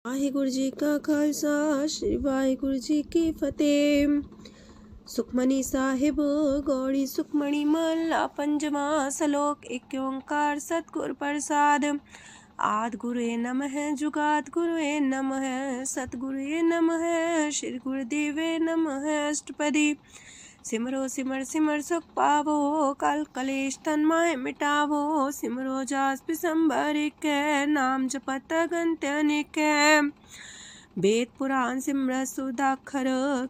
वाहिगुरु जी का खालसा श्री वाहिगुरु जी की फतेह। सुखमनी साहिब गौड़ी सुखमणी महला पंजवा सलोक। एक ओंकार सतगुर प्रसाद। आद गुरुए नमः जुगाद गुरुए नमः सतगुरुए नमः श्री गुरुदेवे नमः। अष्टपदी सिमरो सिमर सिमर सुख पावो कल कलेश तन माहे मिटावो। सिमरो जास पिसंबर के नाम जपत अगंत अनेक। वेद पुराण सिमरत सुदाखर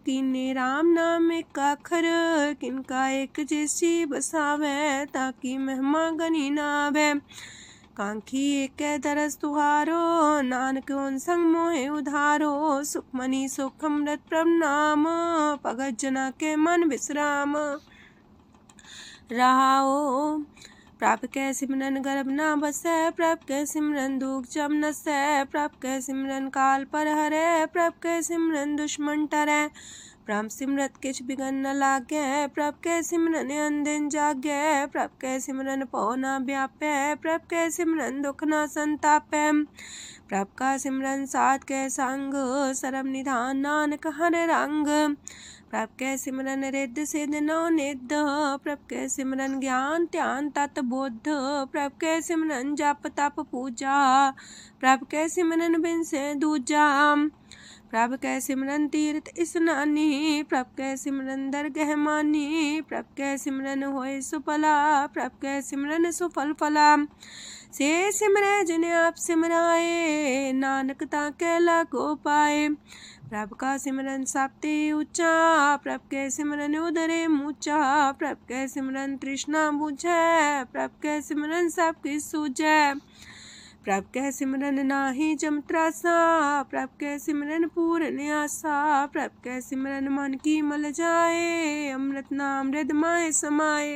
किन्ने राम नाम एक अखर। किनका एक जैसी बसावे ताकि महिमा गनी नावे। कांखी एक दरस तुहारो नानक उन संग मोहे उधारो। सुखमनी सुख अमृत प्रणाम भगत जना के मन विश्राम। रहाओ प्रभ कै सिमरन गर्भ ना बसै। प्रभ कै सिमरन दुख जम नसै। प्रभ कै सिमरन काल पर हरै। प्रभ कै सिमरन दुश्मन टरै। प्रभ सिमरत किछ बिगन न लागै। प्रभ कै सिमरन अनदिन जागै। प्रभ कै सिमरन पौ ना व्यापै। प्रभ कै सिमरन दुख ना संतापै। प्रभ का सिमरन साध कै संग सरम निधान नानक हर रंग। प्रभ कै सिमरन रिद्ध सिद्ध नौ निध। प्रभ कै सिमरन ज्ञान ध्यान तत बुद्ध। प्रभ कै सिमरन जप तप पूजा। प्रभ कै सिमरन बिन से दूजा। प्रभ कै सिमरन तीर्थ स्नानी। प्रभ कै सिमरन दरगह मानी। प्रभ कै सिमरन होय सुफला। प्रभ कै सिमरन सुफल फला। से सिमरै जिन आप सिमराए नानक ताके लागो पाए। प्रभ का सिमरन सबते ऊंचा। प्रभ कै सिमरन उदरे मूचा। प्रभ कै सिमरन तृष्णा बुझै। प्रभ कै सिमरन सब किछ सूझै। प्रभ कै सिमरन नाही जम त्रासा। प्रभ कै सिमरन पूर्ण आसा। प्रभ कै सिमरन मन की मल जाए। अमृत नाम हृदय माहे समाए।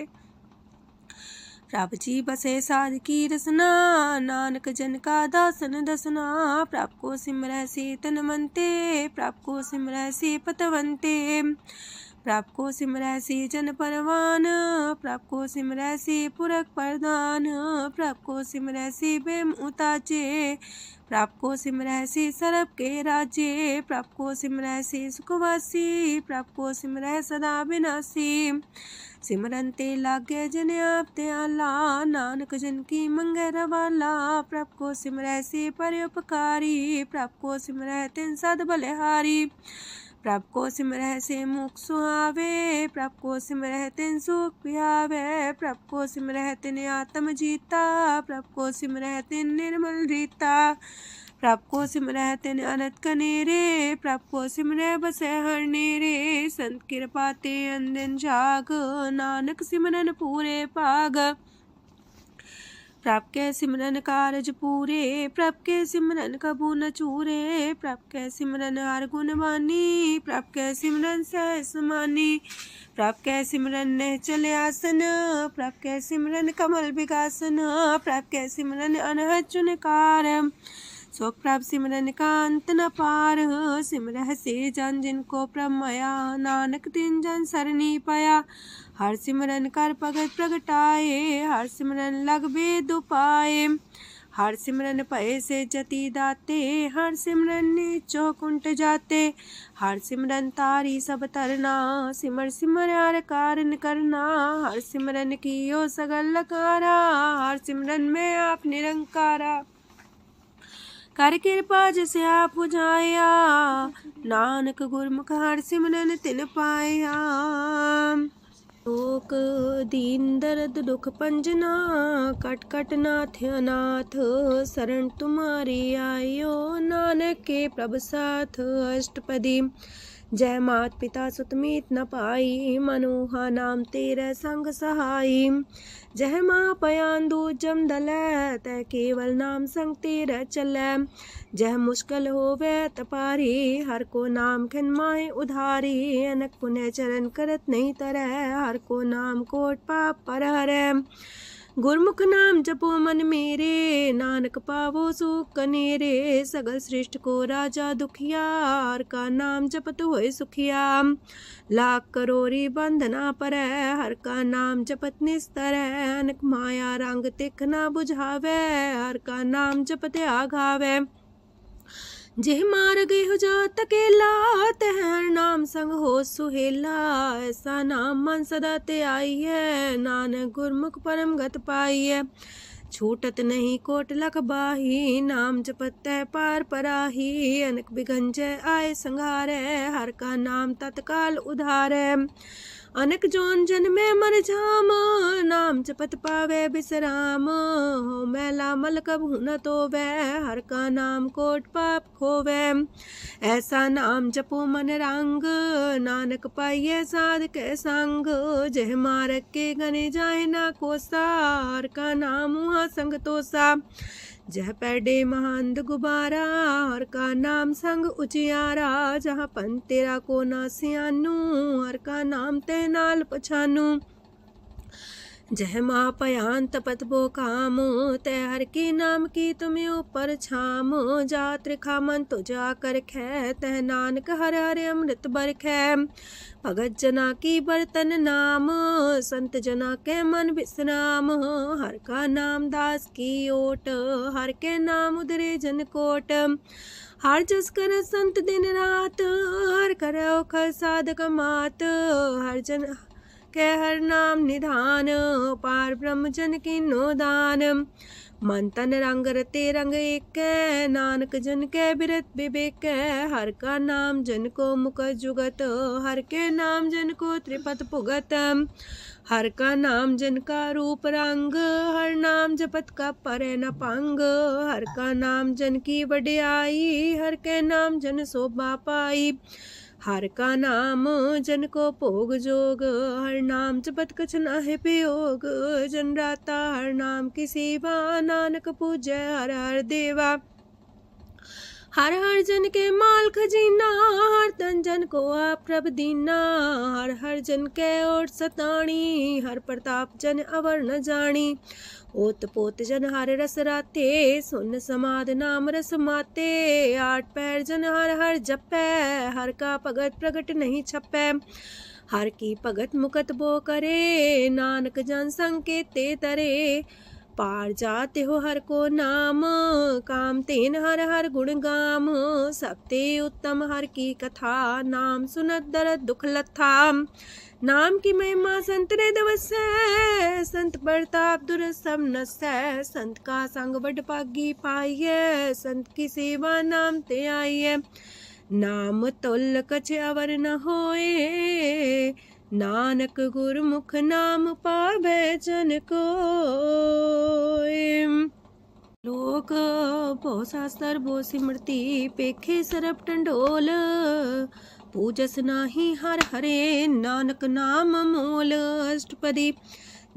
प्रभ जी बसे साध की रसना नानक जन का दासन दसना। प्रभ को सिमरै से तन मनते। प्रभ को सिमरै से पतवंते। प्रभ को सिमरै से जन परवान। प्रभ को सिमरै से पुरख प्रधान। प्रभ को सिमरै से बेम उताचे। प्रभ को सिमरै से सरब के राजे। प्रभ को सिमरै से सुखवासी। प्रभ को सिमरै सदा विनाशी। सिमरन ते लागे जिन आप दयाला नानक जन की मंगै रवाला। प्रभ को सिमरै से परोपकारी। प्रभ को सिमरै तिन सद बलिहारी। प्रभ को सिमरै से मुख सुहावे। प्रभ को सिमरै तिन सुख पिहावे। प्रभ को सिमरै तिन आत्म जीता। प्रभ को सिमरै तिन निर्मल रीता। प्रभ को सिमरै तिन अनंत कनेरे। प्रभ को सिमरै बसै हर नेरे। संत कृपा ते अनदिन जाग नानक सिमरन पूरे पाग। प्रभ कै सिमरन कारज पूरे। प्रभ कै सिमरन कबू न चूरे। प्रभ कै सिमरन हर गुण वानी। प्रभ कै सिमरन सहस समानी। प्रभ कै सिमरन निश्चल आसन। प्रभ कै सिमरन कमल विगासन। प्रभ कै सिमरन अनहद चुनकार। सो प्रभ सिमरन का अंत न पार। सिमरह से जन जिनको प्रभ माया नानक तिन जन सरनी पाया। हर सिमरन कर भगत प्रगटाए। हर सिमरन लग वेद उपाय। हर सिमरन भय से जति दाते। हर सिमरन नीचो कुंट जाते। हर सिमरन तारी सब तरना। सिमर सिमर हर कारण करना। हर सिमरन कियो सगल लकारा। हर सिमरन में आप निरंकारा। कर कृपा जिसे आप बुझाया। नानक गुरमुख हर सिमरन तिन पाया। लोक दीन दर्द दुख पंजना। कट कट नाथ अनाथ। शरण तुम्हारी आयो नानक के प्रभ साथ। अष्टपदी जय मात पिता सुत मीत न पाई। मनोहा नाम तेरे संग सहाई। जय माँ पयान दूज जम दलै। तै केवल नाम संग तेरे चलै। जह मुश्किल होवे तपारी। हर को नाम खिन माहे उधारी। अनक पुण्य चरण करत नहीं तरह। हर को नाम कोट पाप पर हरै। गुरमुख नाम जपो मन मेरे। नानक पावो सुख कनेरे। सगल सृष्टि को राजा दुखिया। हर का नाम जपत होए सुखिया। लाख करोरी बंधना परै। हर का नाम जपत निस्तर। अनक माया रंग तिख ना बुझावे। हर का नाम जपत आघावे। जेह मार गए हो जात अकेला, तह हर नाम संग हो सुहेला। ऐसा नाम मन सदा ते आई है, नानक गुरमुख परम गत पाई है। छूटत नहीं कोट लख बाही, नाम जपत है पार पराही। अनक बिघन जय आए संघारे, हर का नाम तत्काल उधारे। अनक जोन जन में मर जाम, नाम जपत पावे बिसराम। हो मैला मल कब न तो वह, हर का नाम कोट पाप खोवे। ऐसा नाम जपो मन रंग, नानक पाइये साध के संग। जह मारक के गने जाए ना कोसा, हर का नाम वहाँ संग तोसा। जह पैडे महंद गुबारा, हर का नाम संग उजियारा। जहाँ पन तेरा को ना सियानू, हर का नाम ते नाल पछानू। जह माँ पयान तपत बो काम, तय हर के नाम की तुम्हें ऊपर छाम। जात रिखा मन तो जा कर खे, तह नानक हर हर अमृत बरखै। भगत जना की बर्तन नाम, संत जना के मन विश्राम। हर का नाम दास की ओट, हर के नाम उदरे जन कोट। हर जस कर संत दिन रात, हर करो खर साधक मात। हर जन के हर नाम निधान, पार ब्रह्म जन की नो दान। मन तन रंग रते रंग एक, नानक जन के बिरत विवेक। हर का नाम जन को मुख जुगत, हर के नाम जन को त्रिपत पुगत। हर का नाम जन का रूप रंग, हर नाम जपत का परे न पंग। हर का नाम जन की वडियाई, हर के नाम जन शोभा पाई। हर का नाम जन को भोग जोग, हर नाम जपत कछ नाहि प्रयोग। जन राता हर नाम की सेवा, नानक पूजै हर हर देवा। हर हर जन के माल खजीना, हर तन जन को आप प्रभ दीना। हर हर जन के ओट सताणी, हर प्रताप जन अवर न जानी। ओत पोत जन हर रस राते, सुन समाध नाम रस माते। आठ पैर जन हर हर जपै, हर का भगत प्रगट नहीं छपै। हर की भगत मुकत बो करे, नानक जन संकेते तरे। पार जाते हो हर को नाम, काम तेन हर हर गुण गाम। सबते उत्तम हर की कथा, नाम सुनत दरद दुख लथा। नाम की महिमा संत रे दवसै, संत प्रताप दुर सब नसै। संत का संग बड़ पागी पाइये, संत की सेवा नाम ते आइये। नाम तुल कछ अवर न होए, नानक गुरमुख नाम पावे जन कोय। लोक बहु शास्त्र बहु सिमरती, पेखे सरप टंडोल। पूजस नाही हर हरे, नानक नाम मोल। अष्टपदी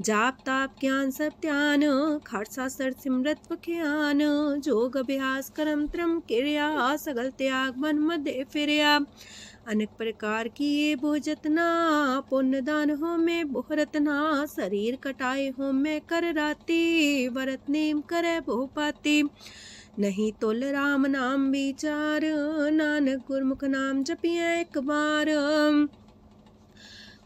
जाप ताप ज्ञान सब ध्यान, खालसा सर सिमरत बख्यान। जोग अभ्यास करम त्रम क्रिया, सगल त्याग मन मध्य फिरिया। अनेक प्रकार की ये बहु जतना, पुण्य दान हो में बहु रतना। शरीर कटाए हो में कर राती, व्रत नेम करे बहु पाती। नहीं तुल राम नाम विचार, नानक गुरमुख नाम जपिए एक बार।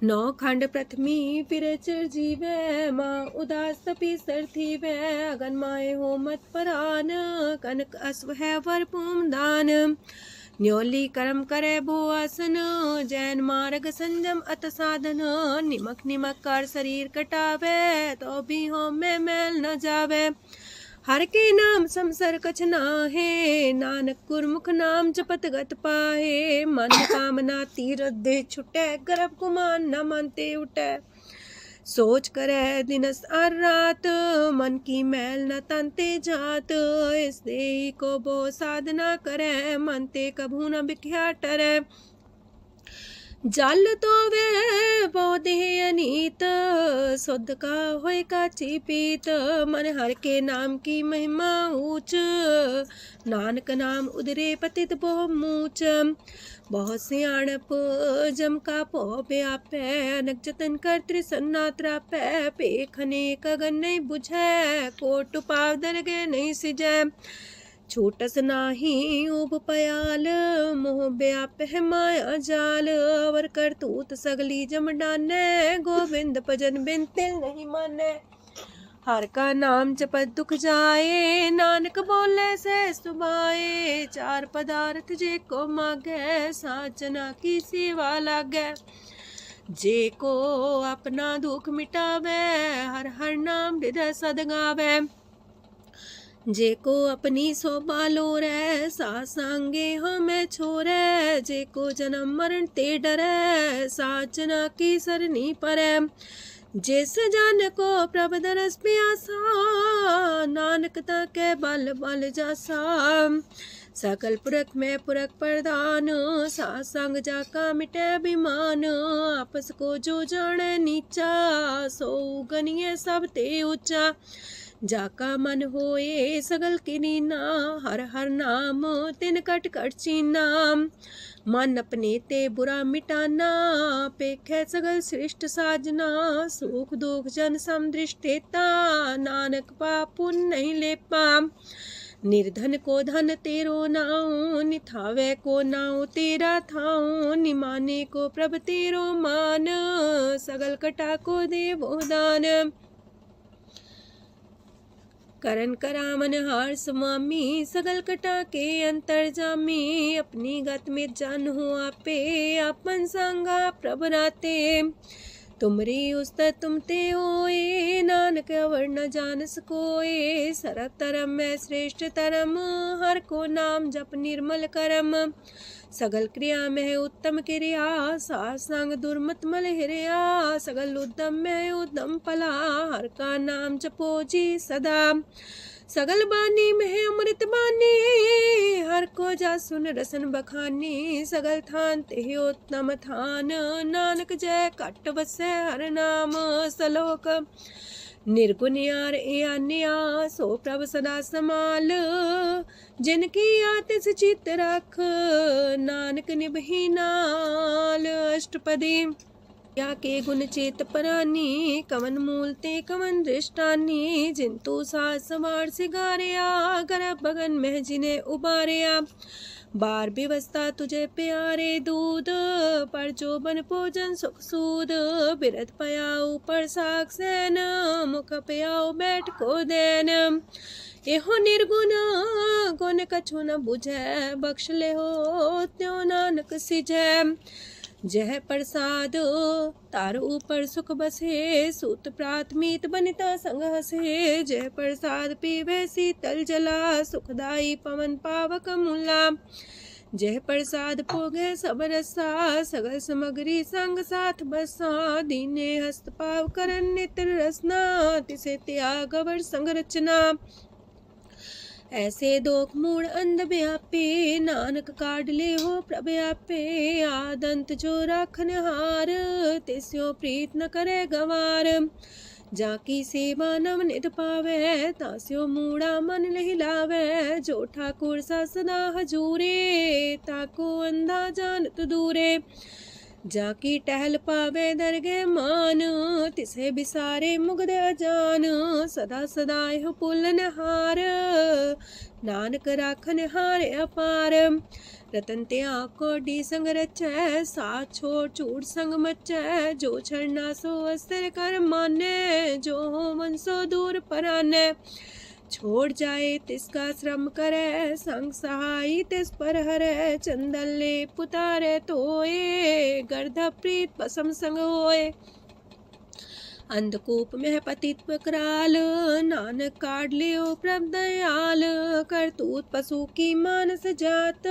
नौ खंड प्रथमी फिर चिर जीवे, माँ उदास तपी सर थी वे। अगन माए हो मत परान, कनक अश्व है वर पूम दान। न्योली कर्म करे भो आसन, जैन मार्ग संजम अत साधन। निमक निमक कर शरीर कटावे, तो भी हो में मैल न जावे। हर के नाम समसर कछ नाहे, नानक गुरमुख नाम जपत गत पाहे। मन कामना तीरथ दे छुटे, गर्भ गुमान न मानते उठे। सोच करे दिनस और रात, मन की मैल न तनते जात। इस देही को बो साधना करे, मनते कभू न बिख्या टरे। जल तो वे पौधे अनीत, शुद्ध का होय काची पीत। मन हर के नाम की महिमा ऊंच, नानक नाम उदरे पतित बहु मूच। बहुत सियाणप जम का पो व्यापै, अनक जतन कर त्रिसन्ना त्रापै। पेखने कगन नहीं बुझै, कोट पाव दरगे नहीं सिजै। छूटस नाही उब पयाल, मोह व्याप है माया जाल। अवर करतूत सगली जम डानै, गोविंद भजन बिन तिल नहीं मानै। हर का नाम जपत दुख जाए, नानक बोले से सुभाए। चार पदार्थ जे को मागे, साजना की सेवा लागे। जे को अपना दुख मिटावे, हर हर नाम हृदय सद गावे। जे को अपनी शोभा लोरे, सासंगे हमें छोरे। जे को जन्म मरण ते डरे, साजना की सरनी परे। जिस जन को प्रभ दरस प्यासा, नानक ताके बल बल जासा। सकल पुरख में पुरख प्रधान, सासंग जाका मिटे अभिमान। आपस को जो जाने नीचा, सो गनिए सब ते ऊंचा। जाका मन होए सगल किनीना, हर हर नाम तिन कट कट चीना। मन अपने ते बुरा मिटाना, पेखे सगल सृष्ट साजना। सुख दुख जन समदृष्टेता, नानक पाप पुण्य नहीं लेपा। निर्धन को धन तेरो नाऊ, निथावे को नाऊ तेरा थाऊ। निमाने को प्रभ तेरो मान, सगल कटा को देवो दान। करन करामन हार समामी, सगल कटा के अंतर जामी। अपनी गत में जान हो आपे, आपन संगा प्रभ राते। तुमरी उस्त तुम ते होए, नानक अवर न जान सकोए। सरब तरम में श्रेष्ठ तरम, हर को नाम जप निर्मल करम। सगल क्रिया में उत्तम क्रिया, सासंग दुर्मत मल हिरिया। सगल उद्यम में उद्यम फला, हर का नाम जपो जी सदा। सगल बानी में अमृत बानी, हर को जा सुन रसन बखानी। सगल थान ते उत्तम थान, नानक जय कट बसे हर नाम सलोक। निर्गुण यार आन्या, सो प्रभ सदा समाल। जिनकी आतिस चित रख, नानक निभही नाल। अष्टपदी या के गुण चेत परानी, कवन मूलते कवन दृष्टानी। जिंतु सास सवार सिगारिया, गर्भ बगन में जिन्हें उबारिया। बार व्यवस्था तुझे प्यारे दूध, पर जो बन भोजन सुख सूद। बिरत पयाऊ पर साग सैन, मुख पयाऊ बैठ को देन। एहो निर्गुण गुण कछु न बुझे, बख्श ले हो त्यो नानक सिझे। जह प्रसाद तार ऊपर सुख बसे, सूत प्राथमीत बनिता संग हसे। जह प्रसाद पीवे शीतल जला, सुखदाई पवन पावक मूला। जह प्रसाद भोगे सब रसा, सगल समग्री संग साथ बसा। दीने हस्त पाव करन नित्र रसना, तिसे त्याग अवर संग रचना। ऐसे दोख मूड अंध व्यापे, नानक काढ़ ले हो प्रभ आपे। आदंत जो राखन हार, तिस्यो प्रीत न करे गवार। जाकी सेवा नव निध पावे, तास्यो मूड़ा मन लहिलावे। जो ठाकुर सा सदा हजूरे, ताको अंधा जानत दूरे। जाकी टहल पावे दरगे मान, तिसे बिसारे मुग्ध अजान। सदा सदा यह पुलन हार, नानक राखन हार अपार। रतन त्याग कोडी संग रचै, साथ छोड़ चूड़ संग मचै। जो छरना सो अस्थिर कर माने, जो हो मन सो दूर पराने। छोड़ जाए तिसका श्रम करे, संग सहाई तिस पर हरे। चंदन ले पुतारे तोए, गर्ध प्रीत पसम संग होए। अंधकूप में पतित कराल, नानक काढ़ लियो प्रभ दयाल। करतूत पशु की मानस जात,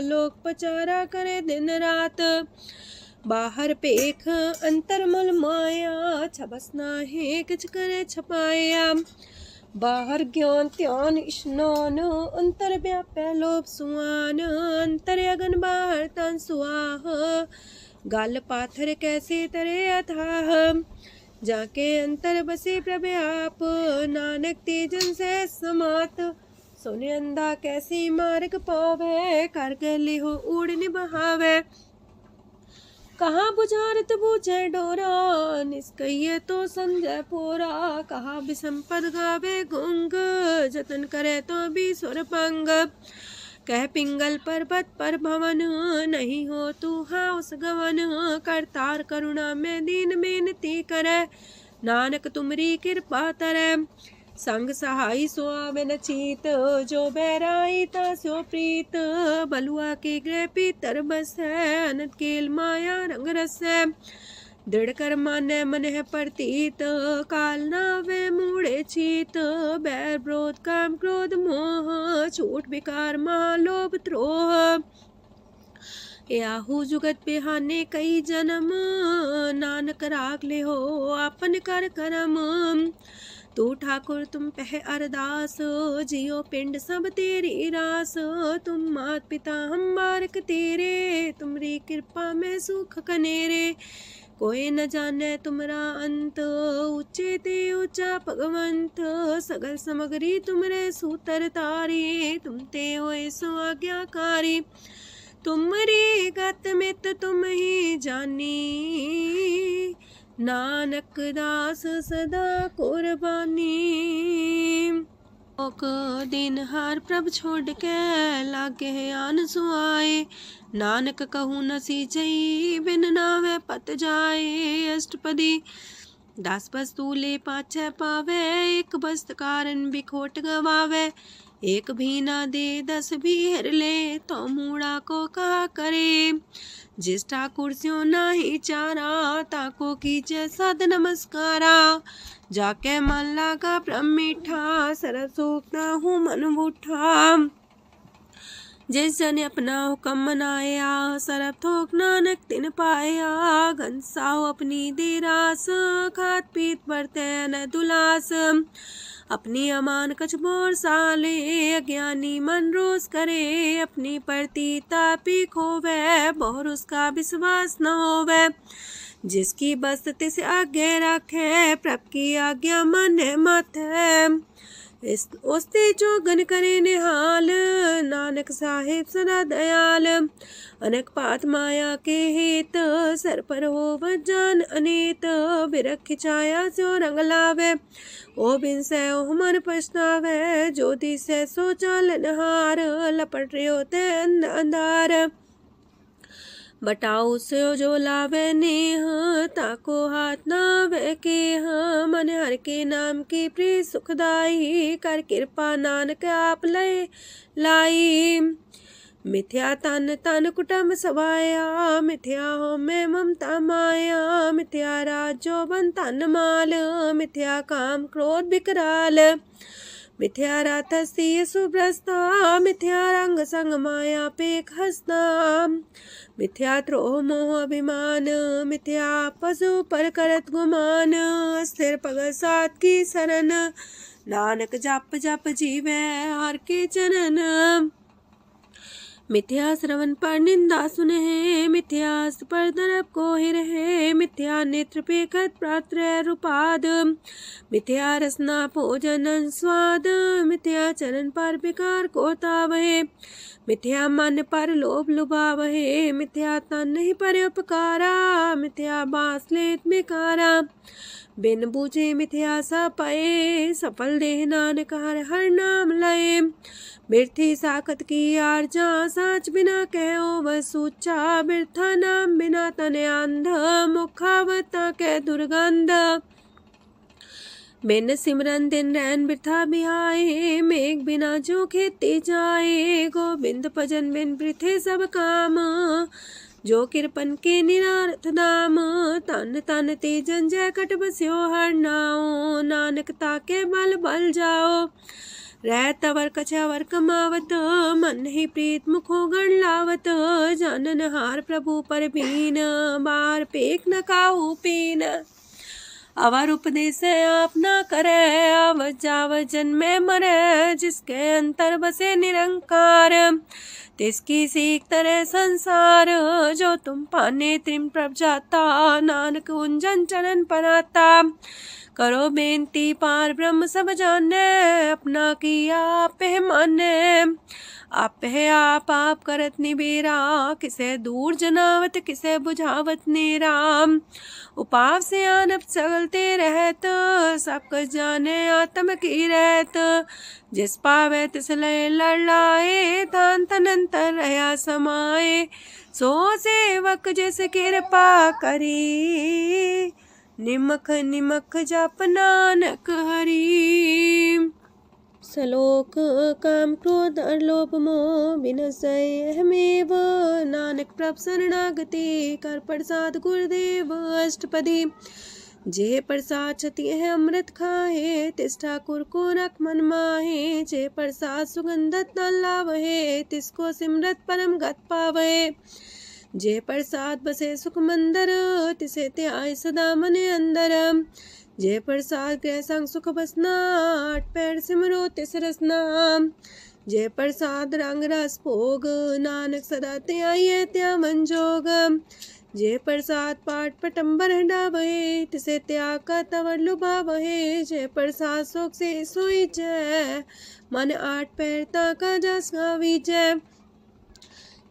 लोक पचारा करे दिन रात। बाहर पेख अंतर मुल माया, छबस नाहे किछ करे छपाया। बाहर ज्ञान ध्यान स्नान, अंतर व्यापै लोभ सुआन। अंतर अगन बाहर तन सुआह, गल पाथर कैसे तरे अथाह। जाके अंतर बसे प्रभ आप, नानक तेजन से समात। सोने अंधा कैसी मार्ग पावे, कर गले हो उड़ निबहावे। कहाँ बुझारत बूझे डोरा, निष्कइये तो संजय पोरा। कहा विसंपद गावे गुंग, जतन करे तो भी सुर पंग। कह पिंगल पर्वत पर भवन, नहीं हो तू हाउस गवन। करतार करुणा में दीन बेनती करे, नानक तुमरी कृपा तरੈ। संग सहाई सो आवे न चीत, जो बैराई तास्यो प्रीत। बलुआ के गृह पीतर बसै, अनंत केल माया रंग रसै। दृढ़ कर मानै मन है प्रतीत, काल नावे मूढ़े चीत। बैर विरोध काम क्रोध मोह, छूट विकार महालोभ द्रोह। याहू जुगत बिहाने कई जन्म, नानक राख ले हो आपन कर करम। तू ठाकुर तुम पह अरदास, जियो पिंड सब तेरी रास। तुम मात पिता हम बारक तेरे, तुमरी कृपा में सुख कनेरे। कोई न जाने तुमरा अंत, ऊंचे ते ऊंचा भगवंत। सगल समगरी तुमरे सूतर तारी, तुम ते होए सो आज्ञाकारी। तुमरी गत मित तुम ही जानी, नानक दास सदा कुर्बानी। ओक दिन हार प्रभ छोड़ के, लागे आन सुआए। नानक कहूँ न सींचई, बिन नावे पत जाए। अष्टपदी दास वस्तु ले पाछे पावे, एक बस्त कारण बिखोट गवावे। एक भी ना दे दस भी हर ले, तो मूड़ा को कहा करे। जिस ठाकुर स्यो नाही चारा, ताको कीजे सद नमस्कारा। जाके मन लागा ब्रह्म मीठा, सरल सूखना हूँ मन बूठा। जिस जन अपना हुक्म मनाया, सरब थोक नानक तिन पाया। घनसाओ अपनी दे रास, खात पीत बरते न दुलास। अपनी अमान कछ बोर साले, अज्ञानी मन रोस करे। अपनी परती तापी खोवे, बोर उसका विश्वास न होवे। जिसकी बस तिस आगे रखे, प्रभ की आज्ञा मन माथे। उसते जोगन करे निहाल, नानक साहिब सदा दयाल। अनेक पात माया के हेत, सर पर हो जान अनेत। बिरख छाया सो रंग लावे, ओ बिन से ओ मन पछतावे। ज्योति से सो चालन हार, लपट रहे होते अंधार। बटाऊ से जो लावे नेह, ताको हाथ नावे के। मन हर के नाम की प्रिय सुखदाई, कर कृपा नानक आप लय लाई। मिथ्या तन तन कुटुम्ब सवाया, मिथ्या हो में ममता माया। मिथ्या राजो बन तन माल, मिथ्या काम क्रोध विकराल। मिथ्या रातसी सुभ्रस्ता, मिथ्या रंग संग माया पेख हस्ता। मिथ्या द्रोह मोह अभिमान, मिथ्या पशु पर करत गुमान। स्थिर पग सात की शरण, नानक जप जप जीवे हर के चरण। मिथ्या श्रवण पर निंदा सुने, मिथ्या पर दरब को ही रहे। मिथ्या नेत्र पेखत प्रात्र रूपाद, मिथ्या रसना भोजन स्वाद। मिथ्या चरण पर विकार को तावहे, मिथ्या मन पर लोभ लुभावहे। मिथ्या तन ही पर उपकारा, मिथ्या बास लेत मिकारा। बिन बूझे मिथ्या सा पाए, सफल देह नानक हर हर नाम लय। बिरथी साखत की आरजा, साच बिना कहो वह सूचा। बिरथा नाम बिना तन अंध, मुखावता के दुर्गंध। बिन सिमरन दिन रैन बिरथा बिहाए, मेघ बिना जो खेती जाए। गोविंद भजन बिन बिरथे सब काम, जो किरपन के निरारथ दाम। तन तन ते जंजय कट बस्यो हर नाओ, नानक ताके बल बल जाओ। रह तवर कछवर कमावत, मन ही प्रीत मुखो गण लावत। जानन हार प्रभु पर बीन, बार पेख न काहू पीन। अवर उपदेश आप न करे, आवत जावत जन्मे मरे। जिसके अंतर बसे निरंकार, तिसकी सीख तरह संसार। जो तुम पाने त्रिम प्रभ जाता, नानक उंजन चरण पनाता। करो बेनती पार ब्रह्म सब जाने, अपना किया आप है माने। आप है आप करत निबेरा, किसे दूर जनावत किसे बुझावत नेरा। उपाव से आनप चलते रहत, सब कुछ जाने आत्म की रहत। जिस पावे तिस लय लड़ लाए, तान तनंतर रहा समाए। सो सेवक जिस कृपा करी, निमख निमख जप नानक हरि। सलोक काम क्रोध और लोभ मोह बिनसै अहमेव, नानक प्रभ शरणागति कर प्रसाद गुरुदेव अष्टपदी। जे प्रसाद छति है अमृत खाहे, तिस ठाकुर को रख मन माहे। जे प्रसाद सुगंधत न लावहे, तिसको सिमरत परम गत पावहे। जे प्रसाद बसे सुख मंदर, तिसे त्याय सदा मन अंदर। जे प्रसाद गृह संग सुख बसना, आठ पैर सिमरो तिस रसना। जे प्रसाद रंग रस भोग, नानक सदा त्याये त्या मन जोग। जे प्रसाद पाठ पटम्बर डावहे, तिसे त्याग का तवर लुभावहे। जे प्रसाद शोक से सोई जय, मन आठ पैर ताका जस गावी जय।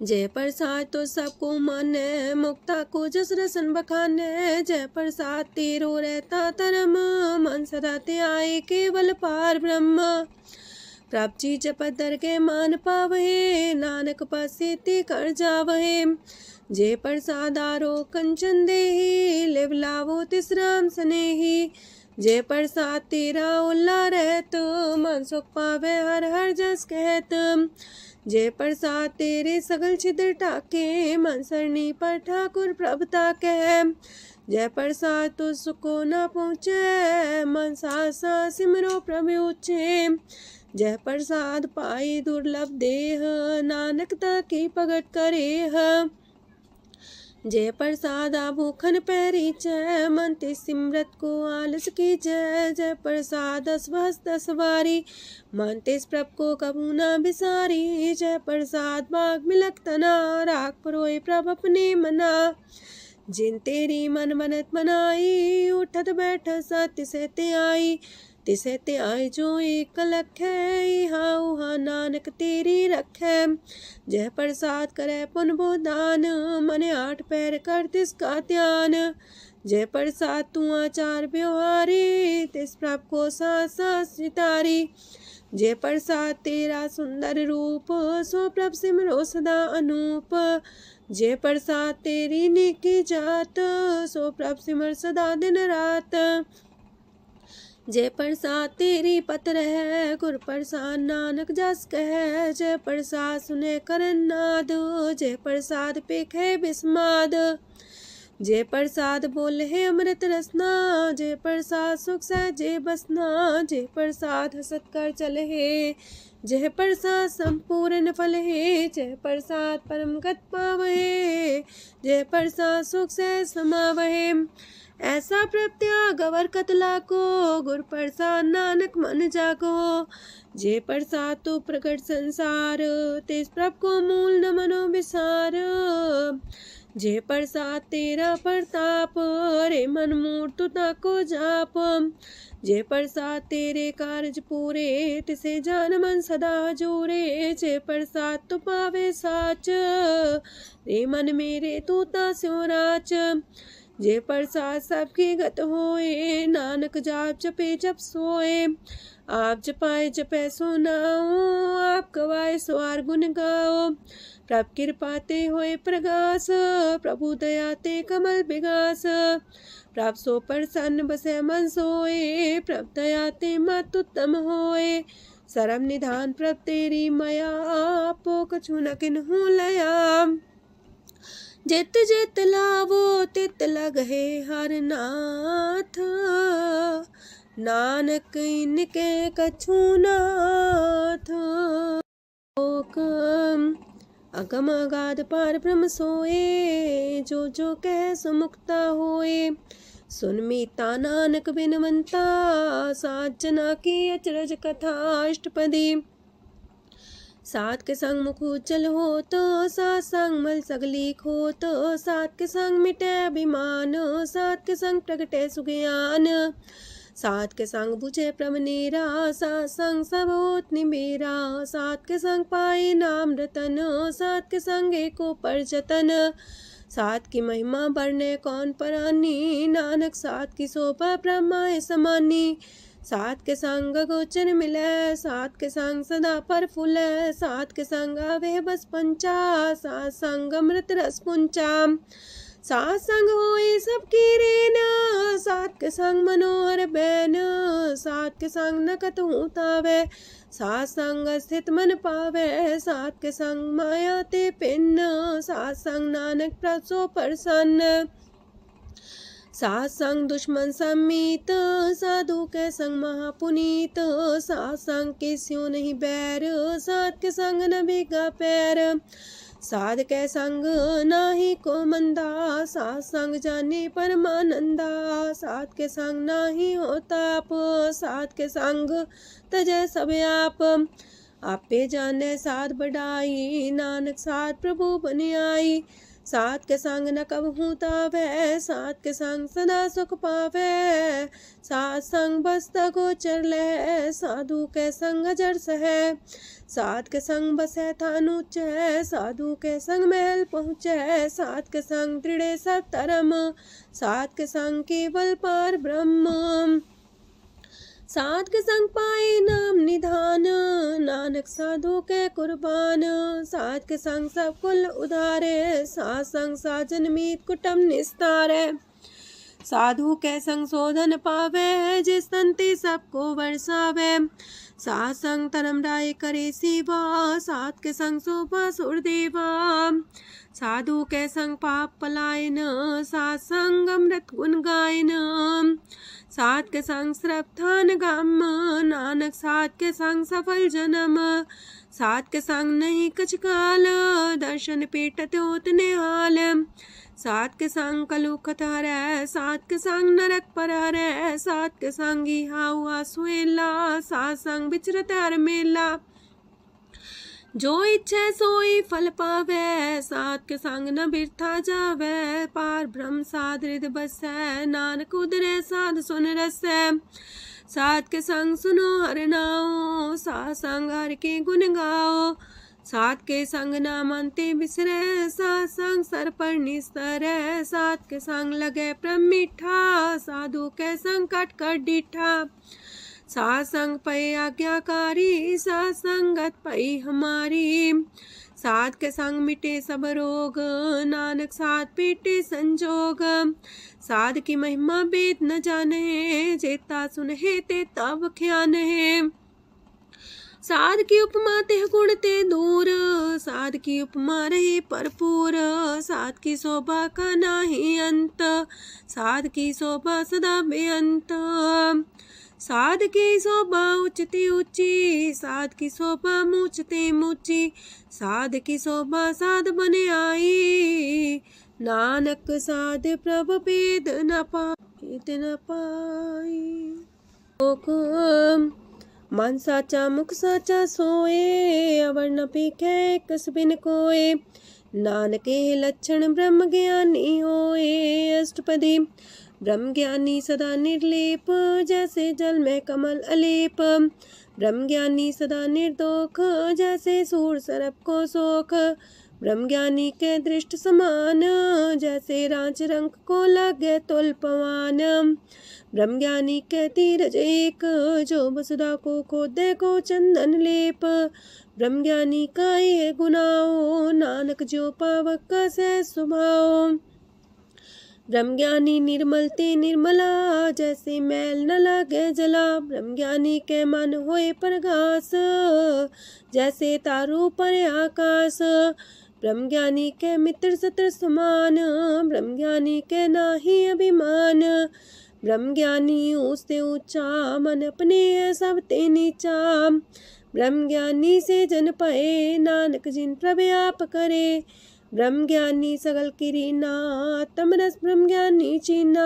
जय प्रसाद तो सबको माने, मुक्ता को जस रसन बखाने। जय प्रसाद तेरो रहता धर्म, मन सदा त्याए केवल पार ब्रह्म। प्रभ जी जपत दर के मान पावहे, नानक पसेति कर जावहे। जे प्रसाद आरो कंचन देहि, लिव लावो तिस राम सनेही। जे प्रसाद तेरा उल्ला रहत, मन सुख पावे हर हर जस कहत। जे प्रसाद तेरे सगल छिद्र टाके, मन सरनी पर ठाकुर प्रभ ताके। जय प्रसाद तो सुको न पहुँचे, मन सा सिमरो प्रभु ऊँचे। जय प्रसाद पाई दुर्लभ देह, नानक ताकी भगत करेह। जय प्रसाद आभूखन पैरी जय, मन ते सिमरत को आलस की जय। जय प्रसाद अस्वस्थ सवारी, मन तेस प्रभ को कबू न बिसारी। जय प्रसाद बाग मिलक तना, राख परोए प्रभ अपने मना। जिन तेरी मन मनत मनाई, उठत बैठत सत्य से त्याई। तिसे त्याई जो एक लख है, इहा उहा नानक तेरी रखै। जय प्रसाद करे पुन बोदान, मन आठ पैर कर तिसका ध्यान। जय प्रसाद तू आचार व्यवहारी, तिस प्रभ को सास सितारी। जय प्रसाद तेरा सुंदर रूप, सो प्रभ सिमरो सदा अनूप। जय प्रसाद तेरी नेकी जात, सो प्रभ सिमर सदा दिन रात। जय प्रसाद तेरी पत्र है, गुर प्रसाद नानक जस कह। जय प्रसाद सुने करन नाद, जय प्रसाद पेखे बिस्माद। जय प्रसाद बोले है अमृत रसना, जय प्रसाद सुख सहजे बसना। जय प्रसाद हसत कर चले है, जय प्रसाद संपूर्ण फल है। जय प्रसाद परम गत पावहे, जय प्रसाद सुख से समावहे। ऐसा प्रत्याग अवर कतला को, गुर प्रसाद नानक मन जागो। जे प्रसाद तो प्रकट संसार, तेज प्रभ को मूल न मनो विसार। जे प्रसाद तेरा प्रताप, रे मन मूर्त ताको जाप। जे प्रसाद तेरे कारज पूरे, तिसे जान मन सदा जोरे। जे प्रसाद तु पावे साच, रे मन मेरे तू तास्यो राच। जे प्रसाद सबकी गत होए, नानक जाप जपे जप सोए। आप जपाए जपे सो नाओ, आप गवाए सो आर गुण गाओ। प्रभ कृपा ते होए प्रगास, प्रभु दया ते कमल विगास। प्रभ सो प्रसन्न बसे मन सोए, प्रभ दया ते मत उत्तम होए। सरम निधान प्रभ तेरी मया, आपो कछु न किन्हु लया। जित जित लावो तित लगहे हर नाथ, नानक इनके कछु नाथ। अगम अगाध पार ब्रह्म सोए, जो जो कह सो मुक्ता होए। सुन मीता नानक बिनवंता, सात जना की अचरज कथा अष्टपदी। सात के संग मुख उज्जल हो तो, सात संग मल सगलीक हो तो। सात के संग मिटे अभिमान, सात के संग प्रगटे सुज्ञान। सात के संग बुझे प्रमनेरा, सात संग सब होत निमेरा। सात के संग पाए नाम रतन, सात के संग एको पर जतन। सात की महिमा बरने कौन परानी, नानक सात की शोभा ब्रह्मा समानी। सात के संग गोचर मिले, सात के संग सदा पर फूले। सात के संग आवे बस पंचा, सात संग अमृत रस पुंचा। सात संग होए सबकी रेन, सात के संग मनोहर बैन, सात के संग न कतहु तावै, सात संग स्थित मन पावै, सात के संग माया ते पिन, सात संग नानक प्रसो प्रसन्न, सात संग दुश्मन समीत, साधु के संग महापुनीत, सात संग किस्यों नहीं बैर, सात के संग न भीगा पैर, साध के संग नाही को मंदा, सात संग जाने परमानंदा, सात के संग नाही हो ताप, सात के संग तजय सब आपे जाने साध बढ़ाई, नानक साध प्रभु बन आई, सात के संग न कबहू तावै, सात के संग सदा सुख पावै, सात संग बसता गोचर लहै, साधु के संग अजर सहै, सात के संग बसै थान ऊंचै, साधु के संग महल पहुँचै, सात के संग दृढ़ सब धर्म, सात के संग केवल पार ब्रह्म, सात के संग पाए नाम निधान, नानक साधु के कुर्बान, सात के संग सब कुल उधारे, सात संग साजन मीत कुटुम निस्तारे, साधु के संग शोधन पावे, जिस संति सबको वर्षावे, सात संग धर्म राय करे सेवा, सात के संग शोभा सुरदेवा, साधु के संग पाप पलायन, सात संग अमृत गुण गायन, सात के संग श्रद्धान गम, नानक सात के संग सफल जन्म, सात के संग नहीं कछ काल, दर्शन पेटत होत निहाल, सात के संग कलुखत हरै, सात के संग नरक पर हरै, सात के संग इहा हुआ सुहेला, सात संग बिचरत हर मेला, जो इच्छा सोई फल पावै, सात के संग न बिरथा जावै, पार ब्रह्म साध हृदय बसै, नानक उदरै साध सुन रसै, सात के संग सुनो हर नाओ, सात संग हर के गुण गाओ, सात के संग ना मानते बिसरै, सात संग सर पर निस्तरै, सात के संग लगे प्रेम मीठा, साधु के संग कट कर डीठा, सात संग पै आज्ञाकारी, सात संगत पै हमारी, सात के संग मिटे सब रोग, नानक सात पीटे संजोग, साध की महिमा वेद न जाने, जेता सुनहे ते तब ख्यान है, साध की उपमा ते गुण ते दूर, साध की उपमा रही भरपूर, साध की शोभा का नाही अंत, साध की शोभा सदा बेअंत, साध की शोभा उच्चते ऊंची, साध की शोभा मूचते मूची, साध की शोभा साध बने आई, नानक साध प्रभ भेद न पाई, मन साचा मुख साचा सोए, अवर न पीखे कस बिन कोए, नानके लक्षण ब्रह्म ज्ञानी होए, अष्टपदी ब्रह्म ज्ञानी सदा निर्लेप, जैसे जल में कमल अलेप, ब्रह्म ज्ञानी सदा निर्दोख, जैसे सूर सरप को सोख, ब्रह्म ज्ञानी के दृष्ट समान, जैसे रांच रंग को लगे तुल पवान, ब्रह्म ज्ञानी के तीरज एक, जो वसुधा को खोदे को चंदन लेप, ब्रह्म ज्ञानी का ये गुनाओ, नानक जो पावक का से सुभाओ, ब्रह्म ज्ञानी निर्मल ते निर्मला, जैसे मैल न लागे जला, ब्रह्म ज्ञानी के मन होए प्रगास, जैसे तारू पर आकाश, ब्रह्म ज्ञानी के मित्र सत्र समान, ब्रह्म ज्ञानी के नाही अभिमान, ब्रह्म ज्ञानी ऊंचते ऊंचा, मन अपने सब ते नीचा, ब्रह्म ज्ञानी से जन पाए, नानक जिन प्रभु आप करे, ब्रह्म ज्ञानी सगल किरीना, तमरस ब्रह्म ज्ञानी चीना,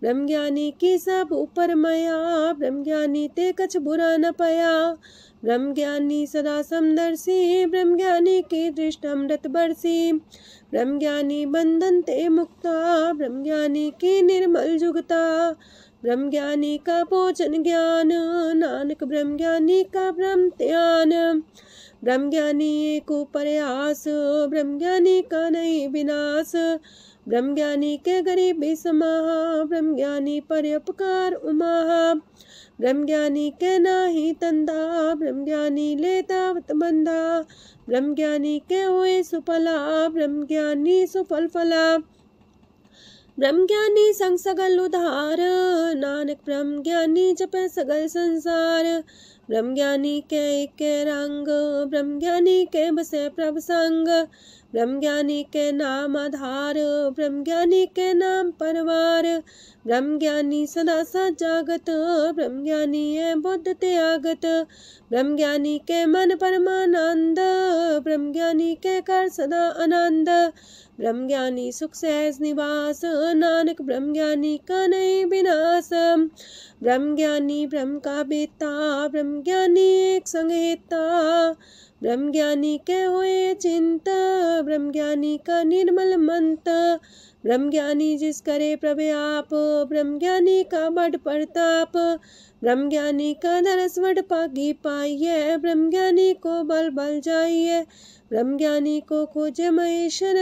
ब्रह्म ज्ञानी की सब ऊपर माया, ब्रह्म ज्ञानी ते कछ बुरा न पाया, ब्रह्म ज्ञानी सदा समदर्शी, ब्रह्म ज्ञानी की दृष्ट अमृत बरसी, ब्रह्म ज्ञानी बंधन ते मुक्ता, ब्रह्म ज्ञानी की निर्मल जुगता, ब्रह्म ज्ञानी का भोजन ज्ञान, नानक ब्रह्म ज्ञानी का ब्रह्म ध्यान, ब्रह्म ज्ञानी एक प्रयास, ब्रह्म ज्ञानी का नहीं विनाश, ब्रह्म ज्ञानी के गरीबी समाहा, ब्रह्म ज्ञानी पर उपकार उमाहा, ब्रह्म ज्ञानी के नाही तंदा, ब्रह्म ज्ञानी ले दावत बंदा, ब्रह्म ज्ञानी के हुए सुफला, ब्रह्म ज्ञानी सुफल फला, ब्रह्म ज्ञानी संग सगल उधार, नानक ब्रह्म ज्ञानी जपै सगल संसार। ब्रह्म ज्ञानी के एक रंग, ब्रह्म ज्ञानी के बसे प्रभ संग। ब्रह्म ज्ञानी के नाम आधार, ब्रह्म ज्ञानी के नाम परवार। ब्रह्म ज्ञानी सदा सजागत, ब्रह्म ज्ञानी है बुद्ध त्यागत। ब्रह्म ज्ञानी के मन परमानंद, ब्रह्म ज्ञानी के कर सदा आनंद। ब्रह्म ज्ञानी सुख सहज निवास, नानक ब्रह्म ज्ञानी का नहीं विनाश। ब्रह्म ज्ञानी ब्रह्म का बेटा, ब्रह्म ज्ञानी एक संग हेता। ब्रह्म ज्ञानी के हुए चिंता, ब्रह्म ज्ञानी का निर्मल मंत। ब्रह्म ज्ञानी जिस करे प्रभु आप, ब्रह्म ज्ञानी का बड़ प्रताप। ब्रह्म ज्ञानी का दरस वड पागी पाइये, ब्रह्म ज्ञानी को बल बल जाइए। ब्रह्म ज्ञानी को खोजे महेश्वर,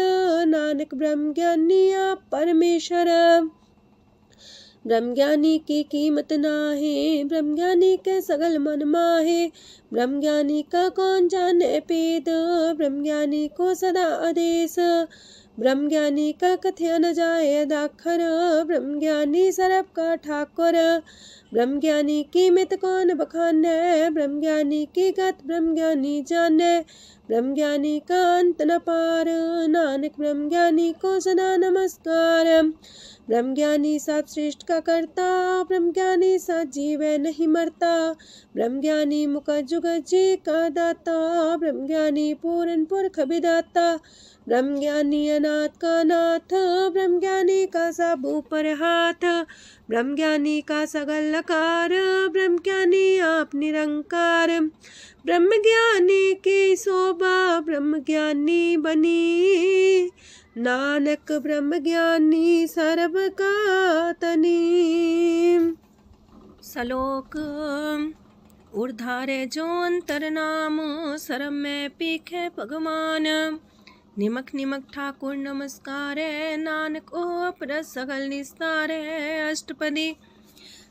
नानक ब्रह्म ज्ञानी आप परमेश्वर। ब्रह्म ज्ञानी की कीमत नाहे, ब्रह्म ज्ञानी के सगल मन माहे। ब्रह्म ज्ञानी का कौन जाने पेद, ब्रह्म ज्ञानी को सदा आदेश। ब्रह्म ज्ञानी का कथ्य न जाए दाखर, ब्रह्म ज्ञानी सरब का ठाकुर। ब्रह्म ज्ञानी की मित कौन बखाने, ब्रह्म ज्ञानी की गत ब्रह्म ज्ञानी जाने। ब्रह्म ज्ञानी का अंत न पार, नानक ब्रह्म ज्ञानी को सदा नमस्कार। ब्रह्म ज्ञानी सब सृष्टि का करता, ब्रह्म ज्ञानी सजीव नहीं मरता। ब्रह्म ज्ञानी मुख जुग जी का दाता, ब्रह्म ज्ञानी पूरन पुरख विदाता। ब्रह्म ज्ञानी अनाथ का नाथ, ब्रह्म ज्ञानी का सब ऊपर हाथ। ब्रह्म ज्ञानी का सगल लकार, ब्रह्म ज्ञानी आप निरंकार। ब्रह्म ज्ञानी की शोभा ब्रह्म ज्ञानी बनी, नानक ब्रह्म ज्ञानी सर्व का तनी। श्लोक ऊर्धारे जो अंतर नाम, सरम में पीखे भगवान। निमक निमक ठाकुर नमस्कार, नानक ओ अपर सगल निस्तार। अष्टपदी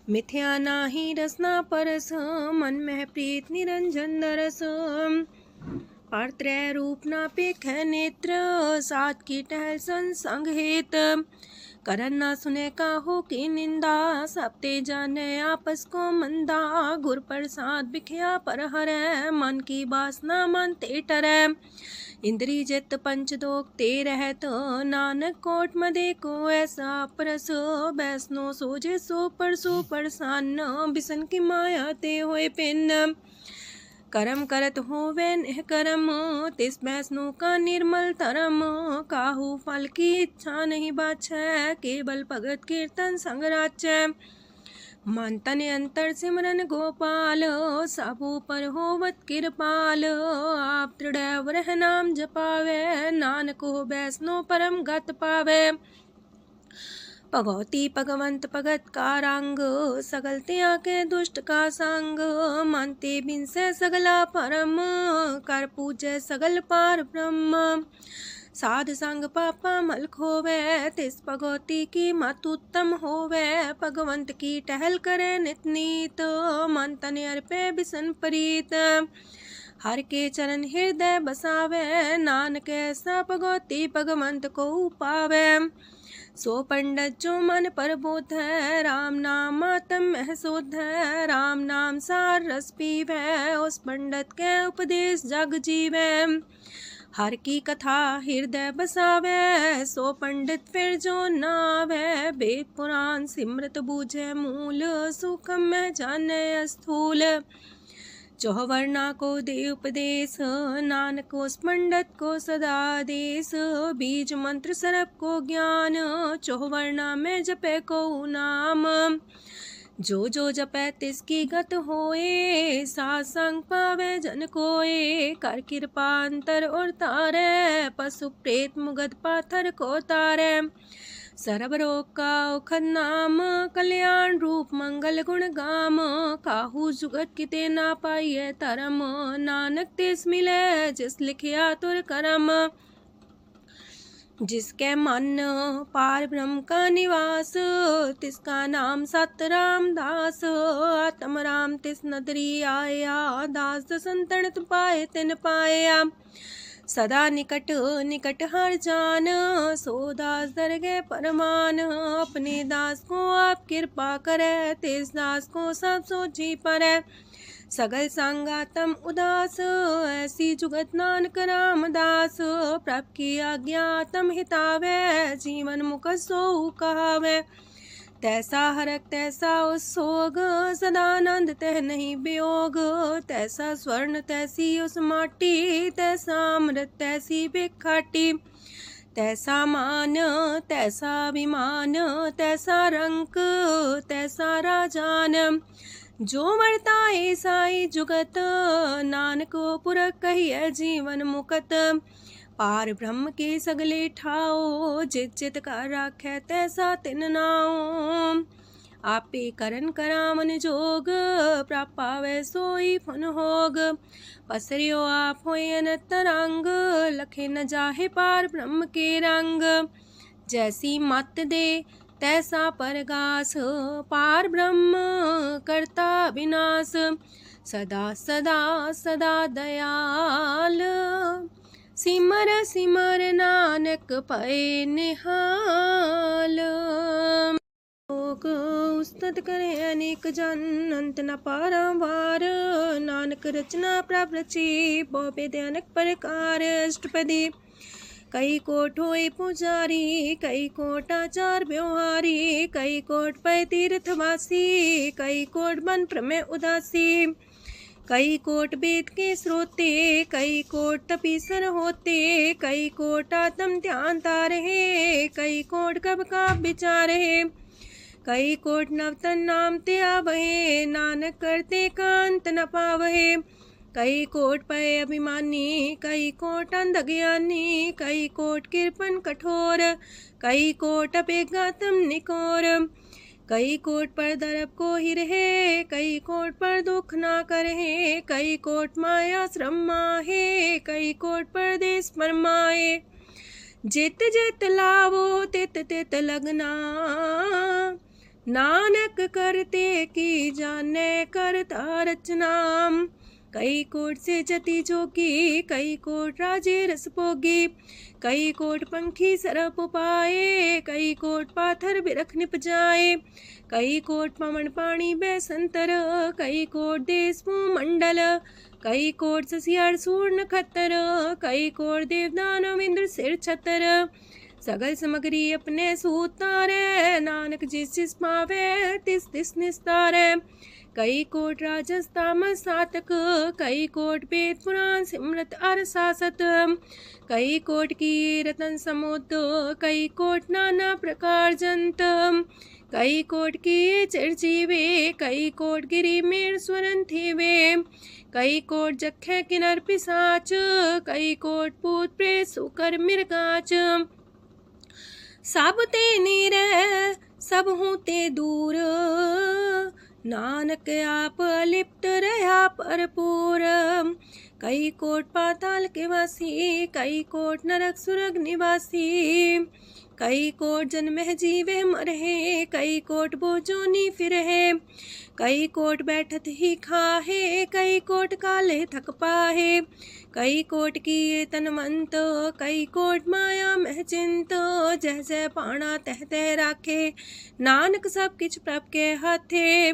मिथ्या नाही रसना परस, मन में प्रीत निरंजन दरस। पात्रय रूप ना पेख नेत्र, सात की टहल संसंग हेत। करन ना सुने काहू की निंदा, सब ते जाने आपस को मंदा। गुर प्रसाद बिखया पर हरै, मन की बासना मानते टरै। इंद्री जित पंच दोख ते रहत, नानक कोट मदे को ऐसा परस। बैसनो सोजे सो परसो परसान, बिसन की माया ते होए पिन। करम करत होवे निह करम, तिस बैसनो का निर्मल धरम। काहू फल की इच्छा नहीं बाछै, केवल भगत कीर्तन संग राचै। मन तन अंतर सिमरन गोपाल, सबू पर होवत कृपाल। आप दृढ़ रह नाम जपावे, नानक हो बैसनो परम गत पावे। भगवती भगवंत भगत का रंग, सगल त्याग के दुष्ट का संग। मानते बिन से सगला परम, कर पूजे सगल पार ब्रह्म। साध संग पापा मल खोवे, तिस भगवती की मत उत्तम होवे। भगवंत की टहल करे नित नीत, मन तन अर्पे बिसन प्रीत। हर के चरण हृदय बसावे, नानक ऐसा भगवती भगवंत को पावे। सो पंडित जो मन पर बोध है, राम नाम आत्म में शोध है। राम नाम सार रस पीवे, उस पंडित के उपदेश जग जीवे। हर की कथा हृदय बसावे, सो पंडित फिर जो नावे। वेद पुराण सिमरत बूझे मूल, सूक्ष्म में जाने स्थूल। चौवर्णा को दे उपदेश, नानक उस पंडित को सदा देश। बीज मंत्र सरप को ज्ञान, चौवर्णा में जपे को नाम। जो जो जपे तिसकी गत होए, सासंग पावे जन कोए। कर कृपा अंतर और तारे, पशु प्रेत मुगध पाथर को तारे। सर्व रोग का औखद नाम, कल्याण रूप मंगल गुण गाम। काहू जुगत किते ना पाइये धर्म, नानक तिस मिले जिस लिखिया तुर करम। जिसके मन पार ब्रह्म का निवास, तिसका नाम सत रामदास। आत्म राम तिस नदरी आया, दास संतन पाए तिन पाया। सदा निकट निकट हर जान, सो दास दरगह परमान। अपने दास को आप कृपा करे, तेज दास को सब सोची परै। सगल संगातम उदास, ऐसी जुगत नानक रामदास। प्रभ की आज्ञा तम हितावै, जीवन मुख सो कहावै। तैसा हरक तैसा उत्सोग, सदानंद तह नहीं वियोग। तैसा स्वर्ण तैसी उस माटी, तैसा अमृत तैसी भिखाटी। तैसा मान तैसा अभिमान, तैसा रंक तैसा राजान। जो वर्ताए साई जुगत, नानक पुरख कहिए जीवन मुकत। पार ब्रह्म के सगले ठाओ, जित जित का राखै तैसा तिन नाओ। आपे करन करामन जोग, प्राप पावै सोई फुन होग। पसरियो आप होय अनंत तरंग, लखे न जाहे पार ब्रह्म के रंग। जैसी मत दे तैसा परगास, पार ब्रह्म करता विनाश। सदा सदा सदा दयाल, सिमर सिमर नानक पए निहाल। लोक उस्तत करे अनेक जन, अंत न पारंवार। नानक रचना प्रभ रची, बहु अनेक प्रकार। अष्टपदी कई कोट होए पुजारी, कई कोट आचार व्यवहारी। कई कोट पै तीर्थवासी, कई कोट बन प्रमेय उदासी। कई कोट वेद के श्रोते, कई कोट तपीसर होते। कई कोट आत्म ध्यान तारहे, कई कोट कब का विचार है। कई कोट नवतन नाम ते आवहे, नानक करते कांत न पावहे। कई कोट पय अभिमानी, कई कोट अंधज्ञानी। कई कोट कृपन कठोर, कई कोट अपेगातम निकोर। कई कोट पर दरब को ही रहे, कई कोट पर दुख ना करहे। कई कोट माया श्रम माहे, कई कोट परदेश फरमाए। जित जित लावो तित तित लगना, नानक करते की जाने करता रचना। कई कोट से जति जोगी, कई कोट राजे रस भोगी। कई कोट पंखी सरप पाए, कई कोट पाथर बिरख निप जाए। कई कोट पवन पानी बैसंतर, कई कोट देश मंडल। कई कोट ससियार सूर नखत्तर, कई कोट देवदानव इंद्र सिर छतर। सगल सामग्री अपने सूतारे, नानक जिस जिस पावे तिस तिस निस्तारे। कई कोट राजस तामस सातक, कई कोट वेद पुराण सिमरत अर सासत। कई कोट की रतन समुद्र, कई कोट नाना प्रकार जंत। कई कोट की चिरजीवे, कई कोट गिरी मेर स्वरन थीवे। कई कोट जखे किनर पिसाच, कई कोट पूत प्रेत सुकर मिर्गाच। सब ते नीरे सब हूँ ते दूर, नानक आप अलिप्त रहा भरपूर। कई कोट पाताल के वासी, कई कोट नरक सुरग निवासी। कई कोट जन्म जीवे मरहे, कई कोट बोझोनी फिरहे। कई कोट बैठत ही खाहे, कई कोट काले थक पाहे। कई कोट किए तनवंत, कई कोट माया मह चिंत। जह जह पाणा तह तह राखे, नानक सब किछ प्रभ के हाथे।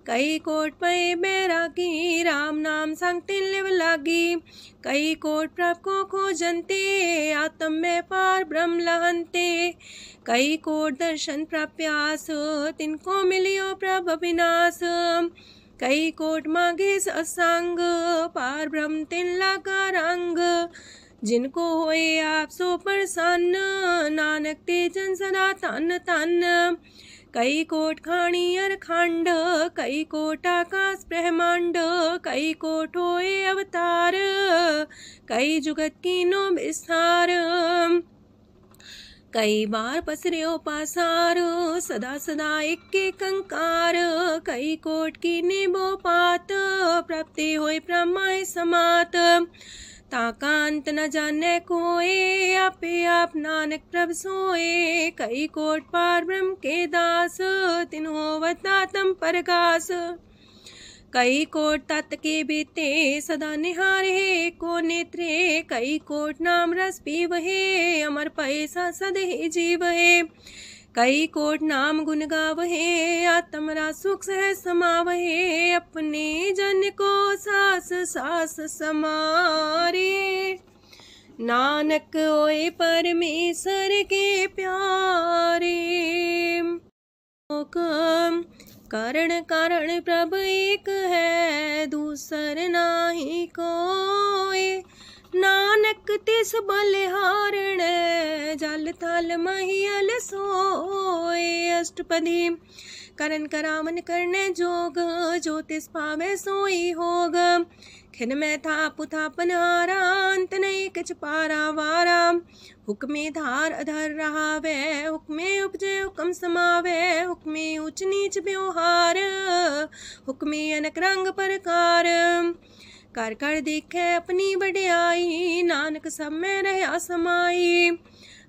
कई कोट पए बैरागी, राम नाम संग तिन लिव लागी। कई कोट प्रभ को खोजंते, आत्म में पार ब्रह्म लहंते। कई कोट दर्शन प्रप्यास, तिनको मिलियो प्रभ अविनाश। कई कोट मांगे सत्संग, पार ब्रह्म तिन लागा रंग। जिनको होए आप सो प्रसन्न, नानक ते जन सदा तन तन। कई कोट खाणी अर खंड, कई कोट आकाश ब्रह्मांड। कई कोट होए अवतार, कई जुगत कीनो विस्तार। कई बार पसर्यो पासार, सदा सदा एक कंकार। कई कोट की निबो पात, प्राप्ति होए प्रमाय समात। ताका अंत न जाने कोए, आपे आप नानक प्रभ सोए। कई कोट पार ब्रह्म के दास, तिन्हो वतातम परगास। कई कोट तत् के बीते सदा निहारे को नेत्रे, कई कोट नाम रस पीवहे अमर पैसा सदे जीवहे। कई कोट नाम गुण गावहे आत्मरा सुख सह समावहे, अपने जन को सास सास समारे। नानक ओए परमेश्वर के प्यारे। कारण कारण प्रभ एक है, दूसर नाही कोय। नानक तिस बलिहारण, जल थल महियल सोय। अष्टपदी। करन करावन करने जोग, जो तिस पावे सोई होग। खिन में था पुथापन हारा, अंत नहीं किछ पारा वारा। हुक्मे धार अधर रहावे, हुक्मे उपजे हुक्म समावे। हुक्मे ऊंच नीच व्यवहार, हुक्मे अनक रंग प्रकार। कर कर देखे अपनी बड़ियाई, नानक सब में रहा समाई।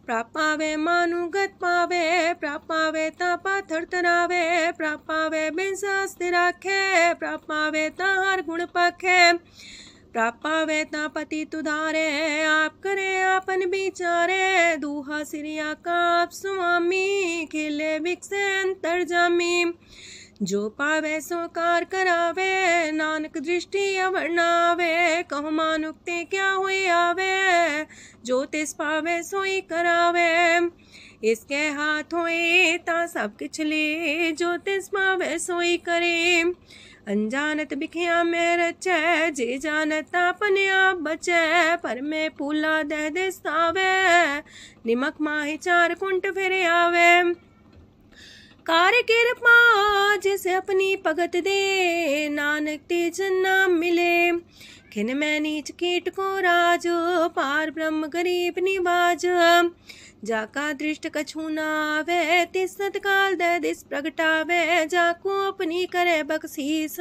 प्राप पावे मानुगत पावे, प्राप पावे ता पाथर तरावे। प्राप पावे बिन शास्त्र राखे, प्राप पावे ता हर गुण पाखे। प्राप पावे ता पति तुधारे, आप करे आपन विचारे। दूहा सिरिया का आप स्वामी, खिले विकसे अंतर जामी। जो पावे सो कार करावे, नानक दृष्टि अवर्णावे। कहु मानुक्ते क्या हुए आवे, जो तिस पावे सोई करावे। इसके हाथ होए ता सब किछ ले, जो तिस पावे सोई करे। अनजानत बिखिया में रचै, जे जानत अपने आप बचै। पर में पूला दह दिस्तावे, निमक माही चार कुंट फिर आवे। कार कृपा जिसे अपनी भगत दे, नानक तेज नाम मिले। खिन में नीच कीट को राज, पार ब्रह्म गरीब निवाज। जाका दृष्ट कछु न आवे, तिस सतकाल दे दिस प्रगटावे। जाको अपनी करे बख्शीस,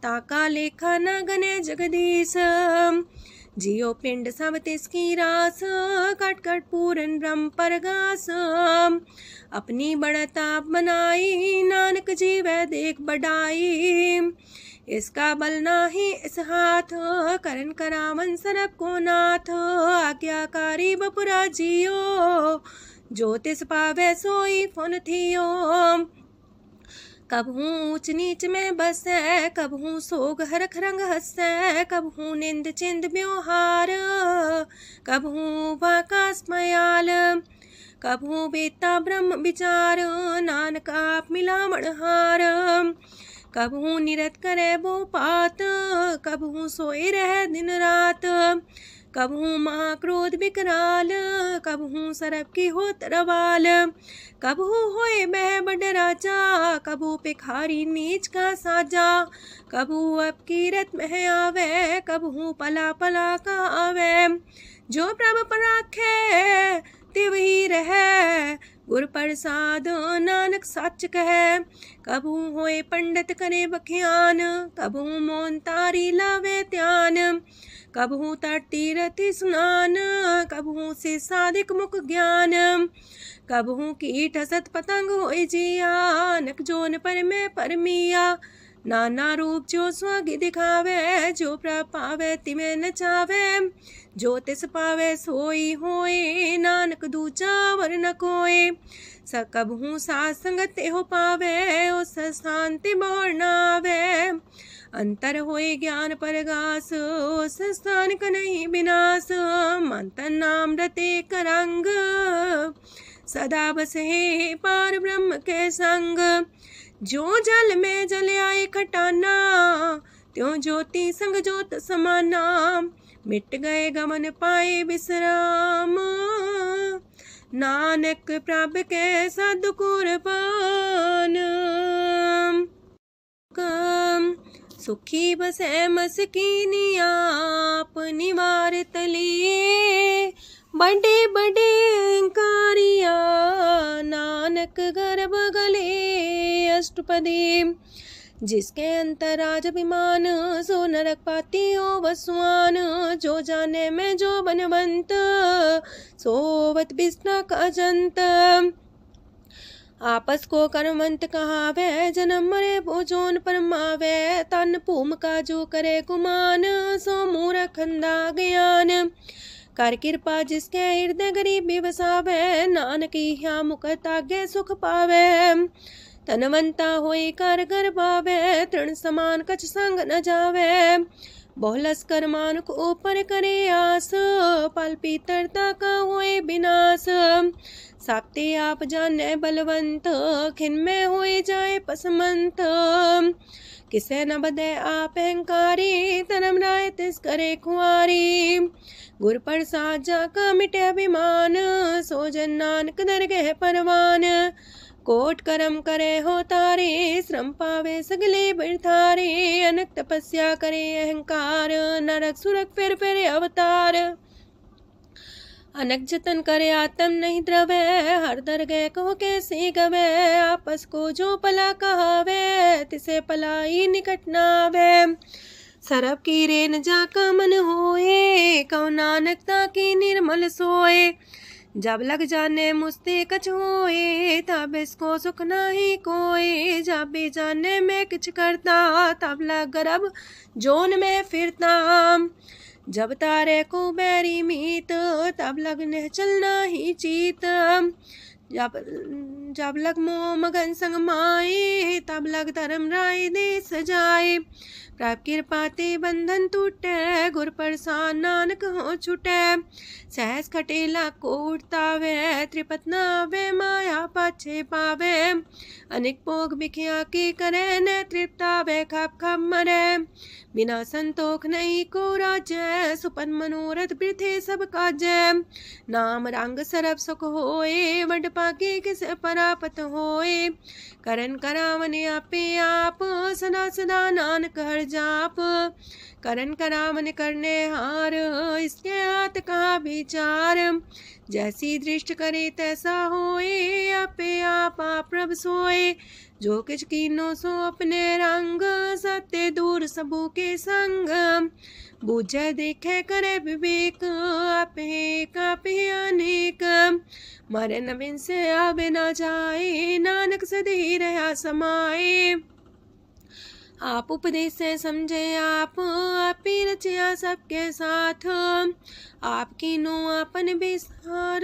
ताका लेखा न गने जगदीश। जियो पिंड सब तिसकी रास, कट कट पूरन ब्रह्म परगास। अपनी बढ़ता बनाई, नानक जीवै देख बढ़ाई। इसका बल नाही इस हाथ, करन करावन सरब को नाथ। आज्ञाकारी बपुरा जियो, जो तिस पावे सोई फुन थियो। कबहू ऊंच नीच में बसै, कबहू सोग हरख रंग हंसै। कबहू निंद चिंद व्यवहार, कबहू वाकास मयाल। कबहू बेता ब्रह्म विचार, नानक आप मिलावण हार। कबहू निरत करे वो पात, कबहू सोए रह दिन रात। कबहू महाक्रोध विकराल, कबहू सरब की हो तरवाल। कबहू होए बह बड़ राजा, कबहू भिखारी नीच का साजा। कबहू अब कीरत में आवे, कबहू पला पला का आवे। जो प्रभ पर राखे तिव ही रहे, गुर प्रसाद नानक सच कहे। कबहू होए पंडित करे बख्यान, कबहू मोन तारी लावे ध्यान। कबहू तटी रति स्नान, कबहू से साधिक मुख ज्ञान। कबहू कीट हसत पतंग होए जिया, नक जोन पर में परमिया। नाना रूप जो स्वागी दिखावे, जो प्रभ पावे तिमे नचावे। जो तिस पावे सोई होए, नानक दूजा वर न कोय। सकबहू साथ संगत हो पावे, उस शांति बोर न आवे। अंतर होए ज्ञान परगास, उस स्थान का नहीं विनाश। मंतन नाम रते करंग, सदा बसे पार ब्रह्म के संग। जो जल में जल आए खटाना, त्यों ज्योति संग ज्योत समाना। मिट गए गमन पाए विश्राम, नानक प्रभ के सद्कुरबान। सुखी बसे मस्कीनी आप निवारित लिए, बड़े बड़े कारिया नानक गर्भ गले। अष्टपदी। जिसके अंतराज अभिमान, सो नरक पाती हो वसुआन। जो जाने में जो बनवंत, सोवत बिस्ना का जंत। आपस को कर्मंत कहावे, जन्म मरे भोजोन परमावे। तन भूमिका जो करे गुमान, सो मूर्ख अंधा ज्ञान। कर कृपा जिसके हृदय गरीबी बसावे, नानक यहाँ मुख तागे सुख पावे। तनवंता होई कर घर पावे, तृण समान कछ संग न जावे। बहुलस कर मानुक ऊपर करे आस, पल पीतरता का होए विनाश। साप्ते आप जाने बलवंत, खिन में होए जाए पसमंत। किसे न बदे आप अहंकारी, धर्म राय तिस करे खुआरी। गुर प्रसाद जाका मिटे अभिमान, सो जन नानक दरगह परवान। कोट करम करे हो तारे, श्रम पावे सगले बिरथारे। अनक तपस्या करे अहंकार, नरक सुरक फिर अवतार। अनक जतन करे आत्म नहीं द्रवे, हर दरगह को कैसे गवे। आपस को जो पला कहावे, तिसे पलाई निकट नावे। सरब की रेन जाका मन होए, कौ नानकता की निर्मल सोए। जब लग जाने मुझते कछ होए, तब इसको सुख नाही कोई। जब भी जाने में किछ करता, तब लग गर्भ जोन में फिरता। जब तारे को बैरी मीत, तब लगने चलना ही चीत। जब लग मोह मगन संग माए, तब लग धर्म राय दे सजाए। प्रभ कृपा ते बंधन टूटे, गुर प्रसाद नानक हो छूटे। सहस खटेला को उठतावे, त्रिपत नावे माया पाछे पावे। अनेक भोग बिखिया की करे, न तृप्तावे खप खप मरे। बिना संतोख नहीं को राजय, सुपन मनोरथ वृथे सब काजय। नाम रंग सरब सुख होए, वड पाके किस परापत होए। करन करावन आपे आप, सदा सदा नानक हर जाप। करन करावन करने हार, इसके हाथ का विचार। जैसी दृष्ट करे तैसा होए, आपे आप प्रभ सोए। जो किछ कीनो सो अपने रंग, सत्य दूर सबू के संग। बूझे देखे करे विवेक, आपे अनेक। मरे नवीन से आवे ना जाए, नानक सदी रहा समाए। आप उपदेश से समझे आप ही रचिया सबके साथ। आपकी नो आपन विस्तार,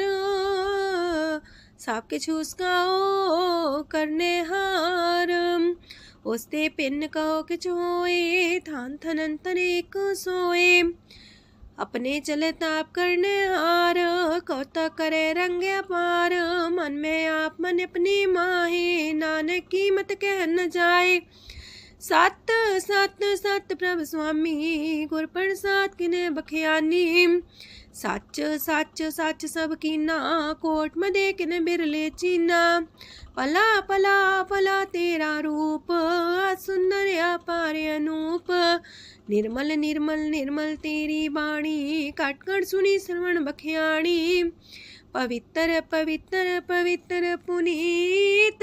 सबके छूस गाओ करने हार। उसते पिन कहो किच होए, थान थनन तनेक सोए। अपने चले ताप करने हार, कौतक करे रंग अपार। मन में आप मन अपनी माहे, नानक की मत कह न जाए। सत सत सत प्रभ स्वामी, गुर प्रसाद किने बखियानी। सच सच सच सब कीना, कोट मदे किने बिरले चीना। पला पला पला तेरा रूप, सुंदर अपार अनूप। निर्मल निर्मल निर्मल तेरी बाणी, काटकर सुनी श्रवण बखियाणी। पवित्र पवित्र पवित्र पुनीत,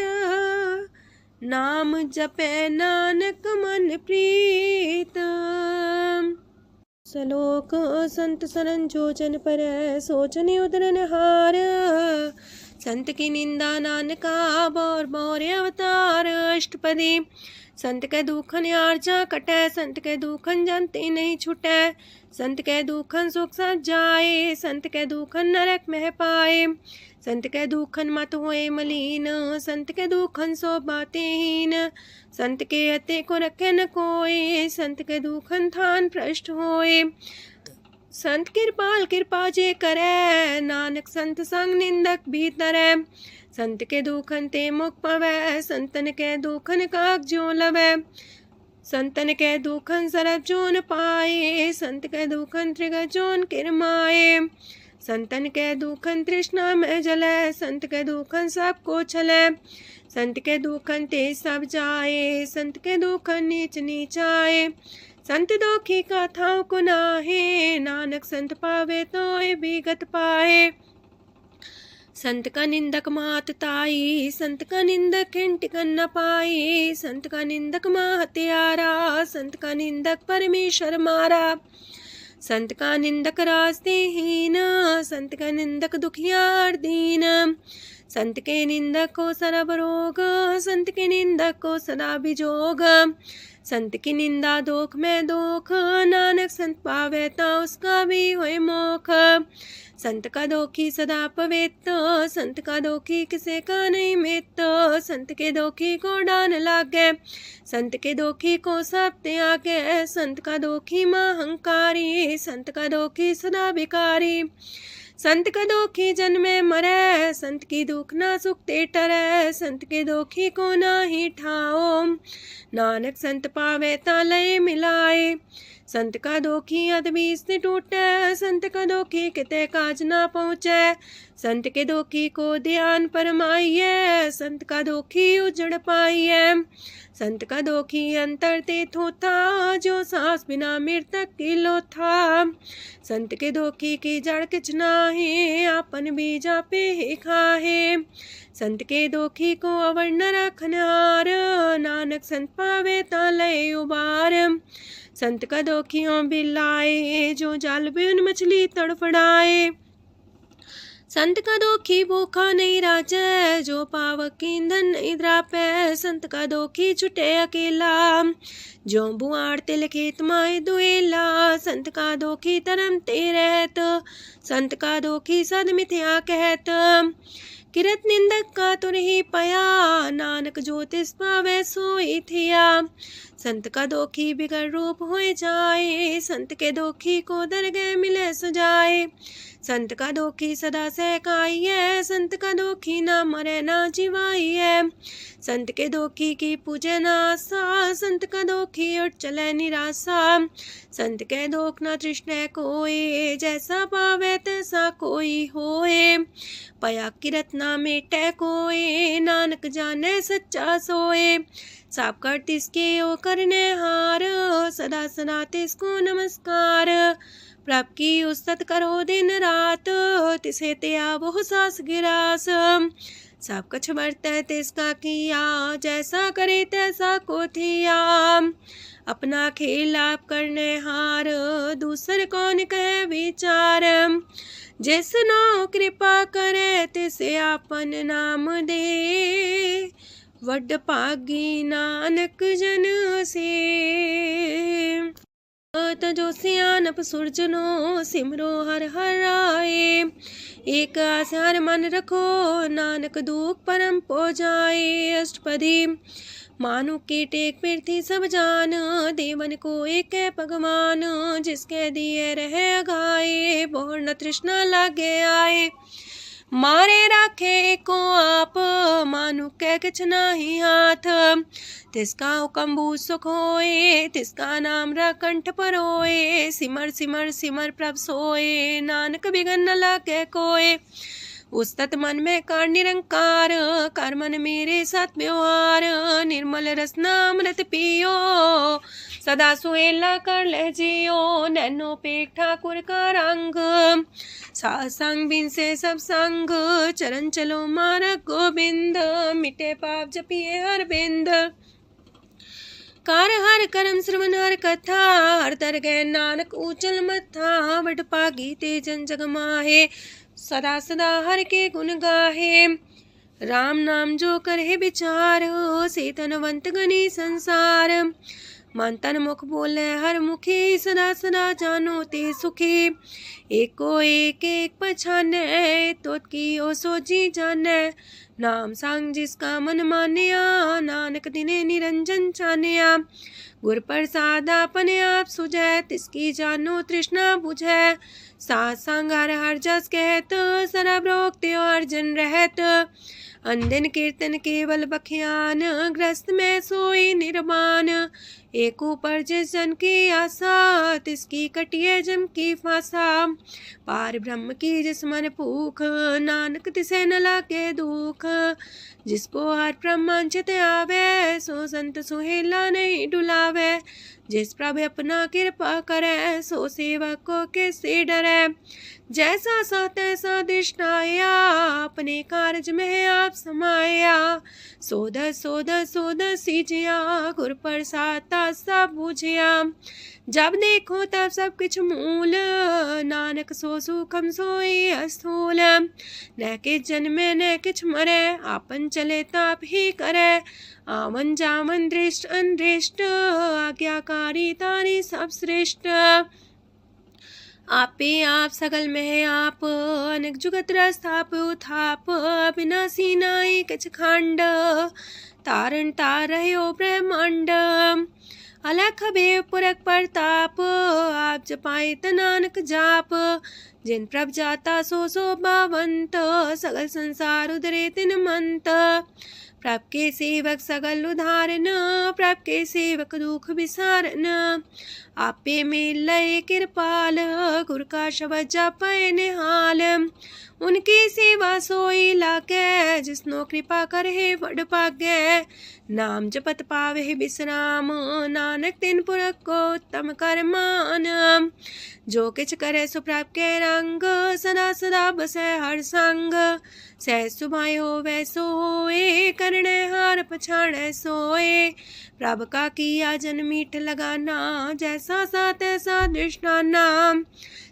नाम जपे नानक मन प्रीत। सलोक संत सरन जो जन पर, सोचने उदरन हार। संत की निंदा नानका, बौर बौर अवतार। अष्टपदी संत के दुखन आर्जा कटे, संत के दुखन जानते नहीं छुटे। संत के दुखन सुख सज जाए, संत के दुखन नरक में पाए। संत के दुखन मत होए मलीन, संत के दुखन सो बातें हीन। संत के अते को रखे न कोई, संत के दुखन थान भ्रष्ट होए। संत कृपाल कृपा जे करे, नानक संत संग निंदक भी तरे। संत के दुखन ते मुख पवै, संतन के दुखन काग जो लवै। संतन के दुखन सरब जोन पाए, संत के दुखन त्रिगत जोन किरमाए। संतन के दुखन तृष्णा में जले, संत के दुखन सबको छले। संत के दुखन ते सब जाए, संत के दुखन नीच नीचाए। संत दोखी का थाव को नाहे, नानक संत पावे तो विगत पाए। संत का निंदक मात ताई, संत का निंदक टिकन न पाई। संत का निंदक माँ हत्यारा, संत का निंदक परमेश्वर मारा। संत का निंदक रास्ते हीन, संत का निंदक दुखियार दीन। संत के निंदक को सरब रोग, संत के निंदक को सदा बिजोग। संत की निंदा दोख में दोख, नानक संत पावे ता उसका भी होए मोख। संत का दोखी सदा पवित्र, संत का दोखी किसे का नहीं मित। संत के दोखी को डान लागे, संत के दोखी को सब त्यागे। संत का दोखी महांकारी, संत का दोखी सदा भिकारी। संत का दोखी जन्मे मरे, संत की दुख ना सुख ते टरे। संत के दोखी को ना ही ठाओ, नानक संत पावे ता लय मिलाए। संत का दोखी अदबीस से टूटे, संत का दोखी किते काज ना पहुँचे। संत के दोखी को ध्यान परमाइए, संत का दोखी उजड़ पाइए। संत का दोखी अंतर ते थोथा, जो सांस बिना मृतक की लोथा। संत के दोखी की जड़ किछ नाहीं, आपन बीजा पे ही खाहे। संत के दोखी को अवर न रखनार, नानक संत पावे ता लय उबार। संत का दोखियों बिलाए, जो जाल बिन मछली तड़फड़ाए। संत का दोखी भूखा नहीं राजे, जो पावक ईंधन नहीं द्रापे। संत का दोखी छुटे अकेला, जो बुआड़ तिल खेत माए दुएला। संत का दोखी तरम ते रहत, संत का दोखी सद मिथ्या कहत। किरत निंदक का तुर ही पया, नानक जो तिस पावे सोई थिया। संत का दोखी बिगड़ रूप होए जाए, संत के दोखी को दरगह मिले सजाए। संत का दोखी सदा सहकाइए, संत का दोखी ना मरे ना जिवाइए। संत के दोखी की पूजे ना आशा, संत का दोखी उठ चले निराशा। संत के दोख ना तृष्णा कोई, जैसा पावे तैसा कोई होए। पया किरत ना मेटे कोई, नानक जाने सच्चा सोए। साप कर तिसके ओ करने हार, सदा सदा तिसको नमस्कार। प्रभ की उस्तत करो दिन रात, तिसे त्या बहु सास गिरास। सब कछ बरतै तिसका किया, जैसा करे तैसा को थिया। अपना खेल आप करने हार, दूसर कौन कहे विचार। जिसनो कृपा करे तिसे आपन नाम दे, वड पागी नानक जन से। जो सियानप सुरजनो, सिमरो हर हर आए। एक आस हर मन रखो, नानक दुख परम पो जाए। अष्टपदी मानु के टेक पृथ्वी सब जान, देवन को एक है भगवान। जिसके दिए रहे अघाए, बोर न तृष्णा लागे आए। मारे राखे को आप, मानु के किछ नाही हाथ। तिसका हुक्म सुख होए, तिसका नाम रकंठ पर होए। सिमर सिमर सिमर प्रभ सोए, नानक बिगन न लागे कोय। उस्तत मन में कर निरंकार, कर मन मेरे साथ व्यवहार। निर्मल रसना अमृत पियो, सदा सुहेला कर ले जियो। नैनो पेट ठाकुर का रंग, सासंग बिन से सब संग। चरण चलो मार्ग गोविंद, मिटे पाप जपिए हर बिंद। कार हर करम श्रवण हर कथा, हर दरगह नानक ऊचल मथा। वड पागी ते जन जग माहे, सदा सदा हर के गुण गाहे। राम नाम जो करे विचार, से तनवंत गनी संसार। मन तन मुख बोले हर मुखी, सदा सदा जानो ते सुखी। एको एक एक पछाने, तोत की ओ सोची जाने। नाम सांग जिसका मन मानिया, नानक दिने निरंजन छानिया। गुर प्रसाद अपने आप सुझै, तिसकी जानो तृष्णा बुझै। साथ संग हर हर जस कहत, सरब रोग त्यो अर्जन रहत। अंदिन कीर्तन केवल बख्यान, ग्रस्त में सोई निर्माण। एक ऊपर जिस जन की आशा, तिसकी कटिए जम की फांसा। पार ब्रह्म की जिस मन भूख, नानक तिसे न लागे दुख। जिसको हर प्रमांचित आवे, सो संत सुहेला नहीं डुलावे। जिस प्रभु अपना कृपा करे, सो सेवक को किससे डरे। जैसा सा तैसा दृष्टाया, अपने कारज में आप समाया। सोध सोध सोध सीजिया, गुर प्रसाद सब बुझिया। जब देखो तब सब किछ मूल, नानक सो सुखम सोई अस्थूल। न किछ जन्मे न किछ मरे, आपन चले ताप ही करे। आवन जावन दृष्ट अनदृष्ट, आज्ञाकारी तारी सब श्रेष्ठ। आपे आप सगल में आप, अनेक जुगत रस्थाप उथाप। विनाशी नाई किछ खंड, तारण तार रह्यो ब्रह्मांड। अलख भेव पुरख परताप, आप जपाए नानक जाप। जिन प्रभ जाता सो बावंत, सगल संसार उधरे तिन मंत। प्रभ के सेवक सगल उधारन, प्रभ के सेवक दुख विसारन। आपे में लय कृपाल, गुर का शब्द जपै निहाल। उनकी सेवा सोई लागे, जिसनो कृपा करे वड पागे। नाम जपत पावे विश्राम, नानक तिन पुरख को उत्तम कर मान। जो किछ करे सो प्रभ के रंग, सदा सदा बसै हर संग। सह सुभाए होवे सो होए, करणे हार पछाड़े सोए। प्रभ का किया जन मीठ लगाना, जैसा सा तैसा दृष्टाना।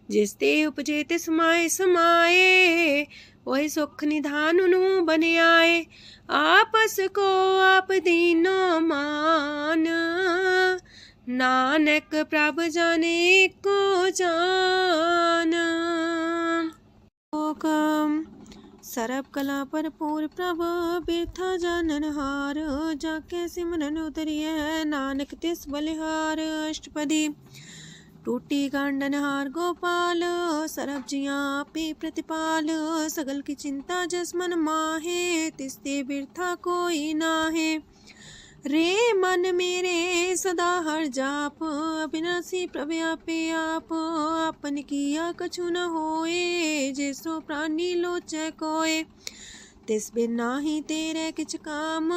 जिस ते उपजे तिस माए समाए, वही सुख निधान उनु बन आए। आपस को आप दीनो मान, नानक प्रभ जाने को जान। सरब कला भरपूर प्रभ, बिरथा जानन हार। जाके सिमरन उतरिए, नानक तिस बलिहार। अष्टपदी। टूटी गांडन हार गोपाल, सरब जिया पे प्रतिपाल। सगल की चिंता जस मन माहे, तिसते बिरथा कोई नाहे। रे मन मेरे सदा हर जाप, अविनाशी प्रभ आपे आप। आपन किया कछु न होए, जैसो प्राणी लोचै कोय। तिस बिन नाही तेरे किछ काम,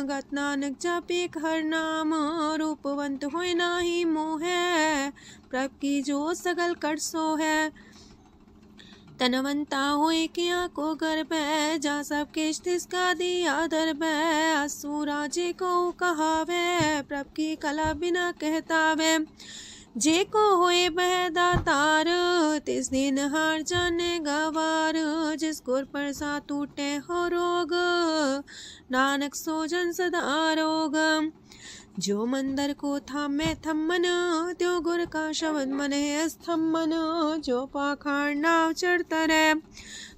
गत नानक जापे हर नाम। रूपवंत होय नाही मोह, प्रभ की जो सगल कर सो है। तनवंता होए किया को गर्भ, जा सब किश तिसका दिया दर्भ। असु राजे को कहावे, प्रभ की कला बिना कहतावे। जे को होए बह दातार, तिस दिन हार जाने गवार। जिस गुर पर सा टूटे हो रोग, नानक सो जन सदा रोग। जो मंदर को थामे थम्मन, त्यो गुर का शब्द मन है स्तम्भन। जो पाखार नाव चढ़ता रहे,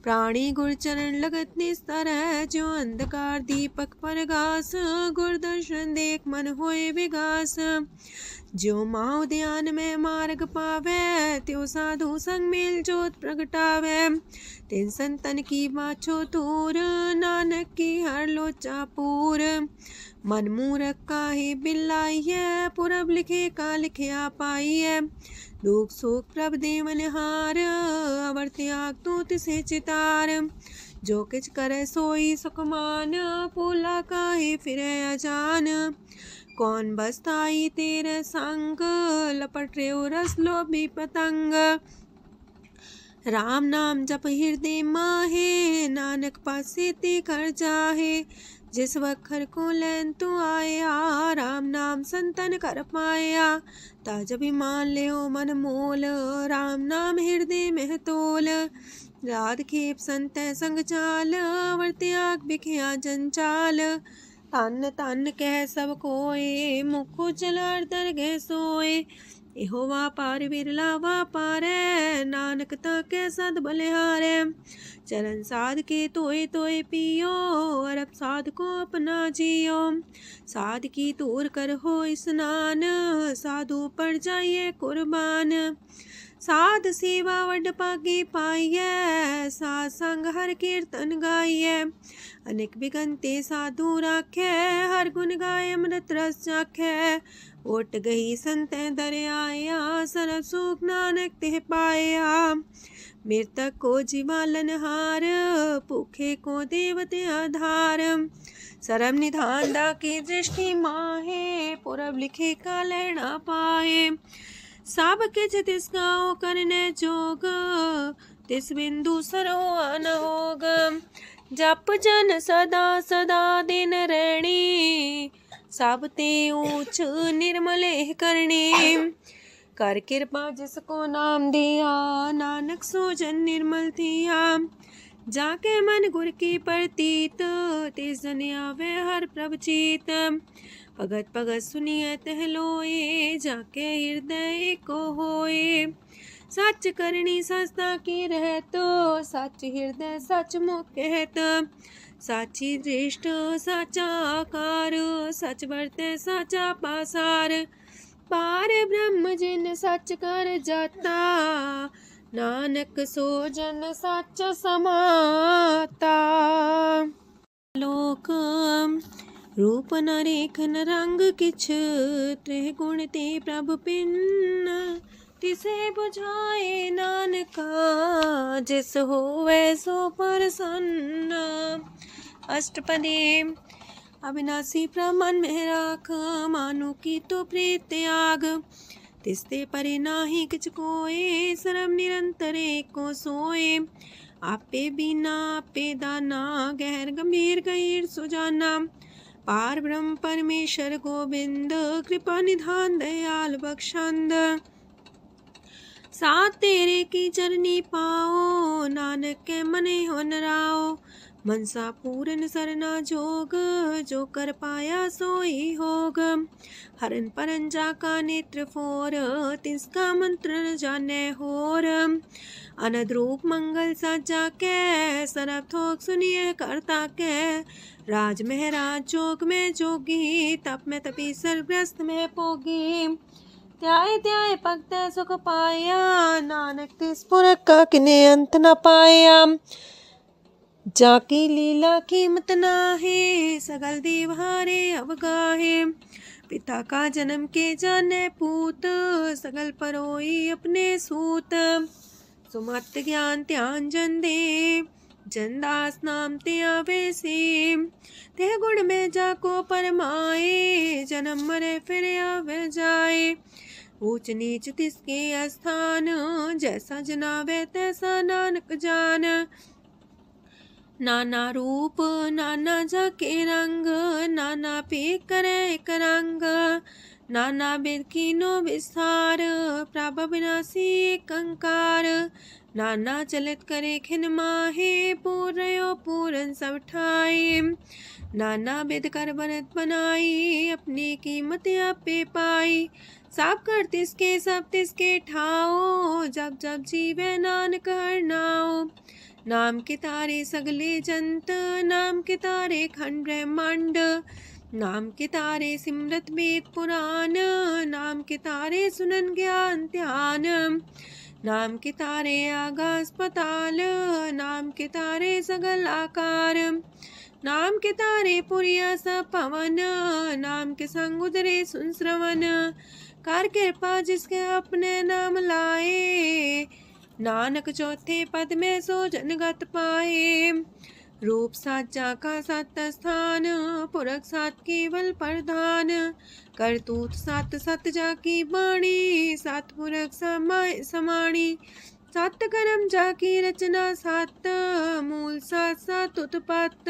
प्राणी गुर चरण लगत निस्तर। जो अंधकार दीपक पर घास, गुर दर्शन देख मन होए विगास। जो माओ ध्यान में मार्ग पावे, त्यो साधु संग मेल जोत प्रगटावे। तिन संतन की बाछो तूर, नानक की हर लोचा पूर। मन मूरख काहे बिल्लाइए, पुरब लिखे का लिखिया पाइए। दुख सुख प्रभ देवन हार, अवर त्याग तू तिसे चितार। जो किछ करे सोई सुखमान, पोला काहे फिरे अजान। कौन बसताई तेरे संग, लपट रे रस लोभी पतंग। राम नाम जप हृदय माहे, नानक पासे ते कर जाहे। जिस वखर को लैन तू आया, राम नाम संतन कर पाया। ताज अभिमान ले मन मोल, राम नाम हृदय में तोल। राध खेप संत संग चाल, अवर त्याग बिखिया जंचाल। तन तन कह सब कोय, मुख जलार दरगह सोए। एहो वापार विरला वापारै, नानक ताके सद बलिहारै। चरण साध के तोय तोय पियो, अरब साध को अपना जियो। साध की तूर कर हो स्नान, साधु पर जाइए कुर्बान। साध सेवा वड पागे पाइए, साध संग हर कीर्तन गाइए। अनेक बिगंते साधु राखे, हर गुण गाय अमृत रस चाखे। ओट गई संत दर आया, सरब सुख नानक तिह पाया। मृतक को जीवालन हार, भूखे को देवते आधार। सरब निधान दा की दृष्टि माहे, पुरब लिखे का लेना पाए। सब किछ तिस गाओ करने जोग, तिस बिंदु सरो अनहोग। जप जन सदा सदा दिन रैणी, सब ते ऊंच निर्मल करणी। कर कृपा जिसको नाम दिया, नानक सो जन निर्मल थिया। जाके मन गुर की प्रतीत, तिस जन आवे हर प्रभ चीत। भगत भगत सुनिए तह लोए, जाके हृदय को होए। सच करनी सस्ता की रहत, सच हृदय सच मुख कहत। साची दृष्ट साचा आकार, सच बरते साचा पासार। पार ब्रह्म जिन सच कर जाता, नानक सो जन सच समाता। लोक रूप न रेखन रंग किछ, त्रिह गुण ते प्रभु पिन्न। तिसे बुझाए नानका, जिस होवे सो प्रसन्न। अष्टपदी। अविनाशी प्रमन में राख, मानु की तो प्रीत त्याग। तिसते परे नाही किछ कोय, सरम निरंतर एको सोए। आपे बिना आपे दाना, गहर गंभीर गहीर सुजाना। पार ब्रह्म परमेश्वर गोविंद, कृपा निधान दयाल बख्शंद। साथ तेरे की चरनी पाओ, नानक के मने हो नराओ। मनसा पूरन सरना जोग, जो कर पाया सोई होग। हरन परन जाका नेत्र फोर, तिसका मंत्र न जाने होर। अनद रूप मंगल साजा के, सरब थोक सुनिए करता के। राज महराज जोग में जोगी, तप में तपी सरग्रस्त में पोगी। त्याय त्याय भक्त सुख पाया, नानक तिस पुरख का किने अंत न पाया। जाकी लीला कीमत नाहे, सकल देव हारे अवगाहे। पिता का जन्म के जाने पूत, सकल परोई अपने सूत। सुमत ज्ञान ध्यान जन दे, जनदास नाम ते आवेसे। तेह गुण में जाको परमाए, जन्म मरे फिर आवे जाए। ऊंच नीच तिसके स्थान, जैसा जनावे तैसा नानक जान। नाना रूप नाना जाके रंग, नाना पे करे एक रंग। नाना वेद कीनो विस्तार, प्रभ विनाशी कंकार। नाना चलित करे खिन माहे, पूर्यो पूरन सब ठाए। नाना वेद कर बनत बनाई, अपनी कीमत आपे पाई। सब कर तिसके सब तिसके ठाओ, जब जब जीवे नानक हर नाओ। नाम के तारे सगले जंत, नाम के तारे खंड ब्रह्मांड। नाम के तारे सिमरत वेद पुराण, नाम के तारे सुनन ज्ञान ध्यान। नाम के तारे आकाश पताल, नाम के तारे सगल आकार। नाम के तारे पुरिया सब पवन, नाम के संग उदरे सुन श्रवण। कर कृपा जिसके अपने नाम लाए, नानक चौथे पद में सो जनगत पाए। रूप साचा का सत स्थान, पुरख सात केवल प्रधान। करतूत सात सत जाकी बाणी, सात पुरख समाणी। सात कर्म जाकी रचना सात, मूल सात सात उत्पत्त।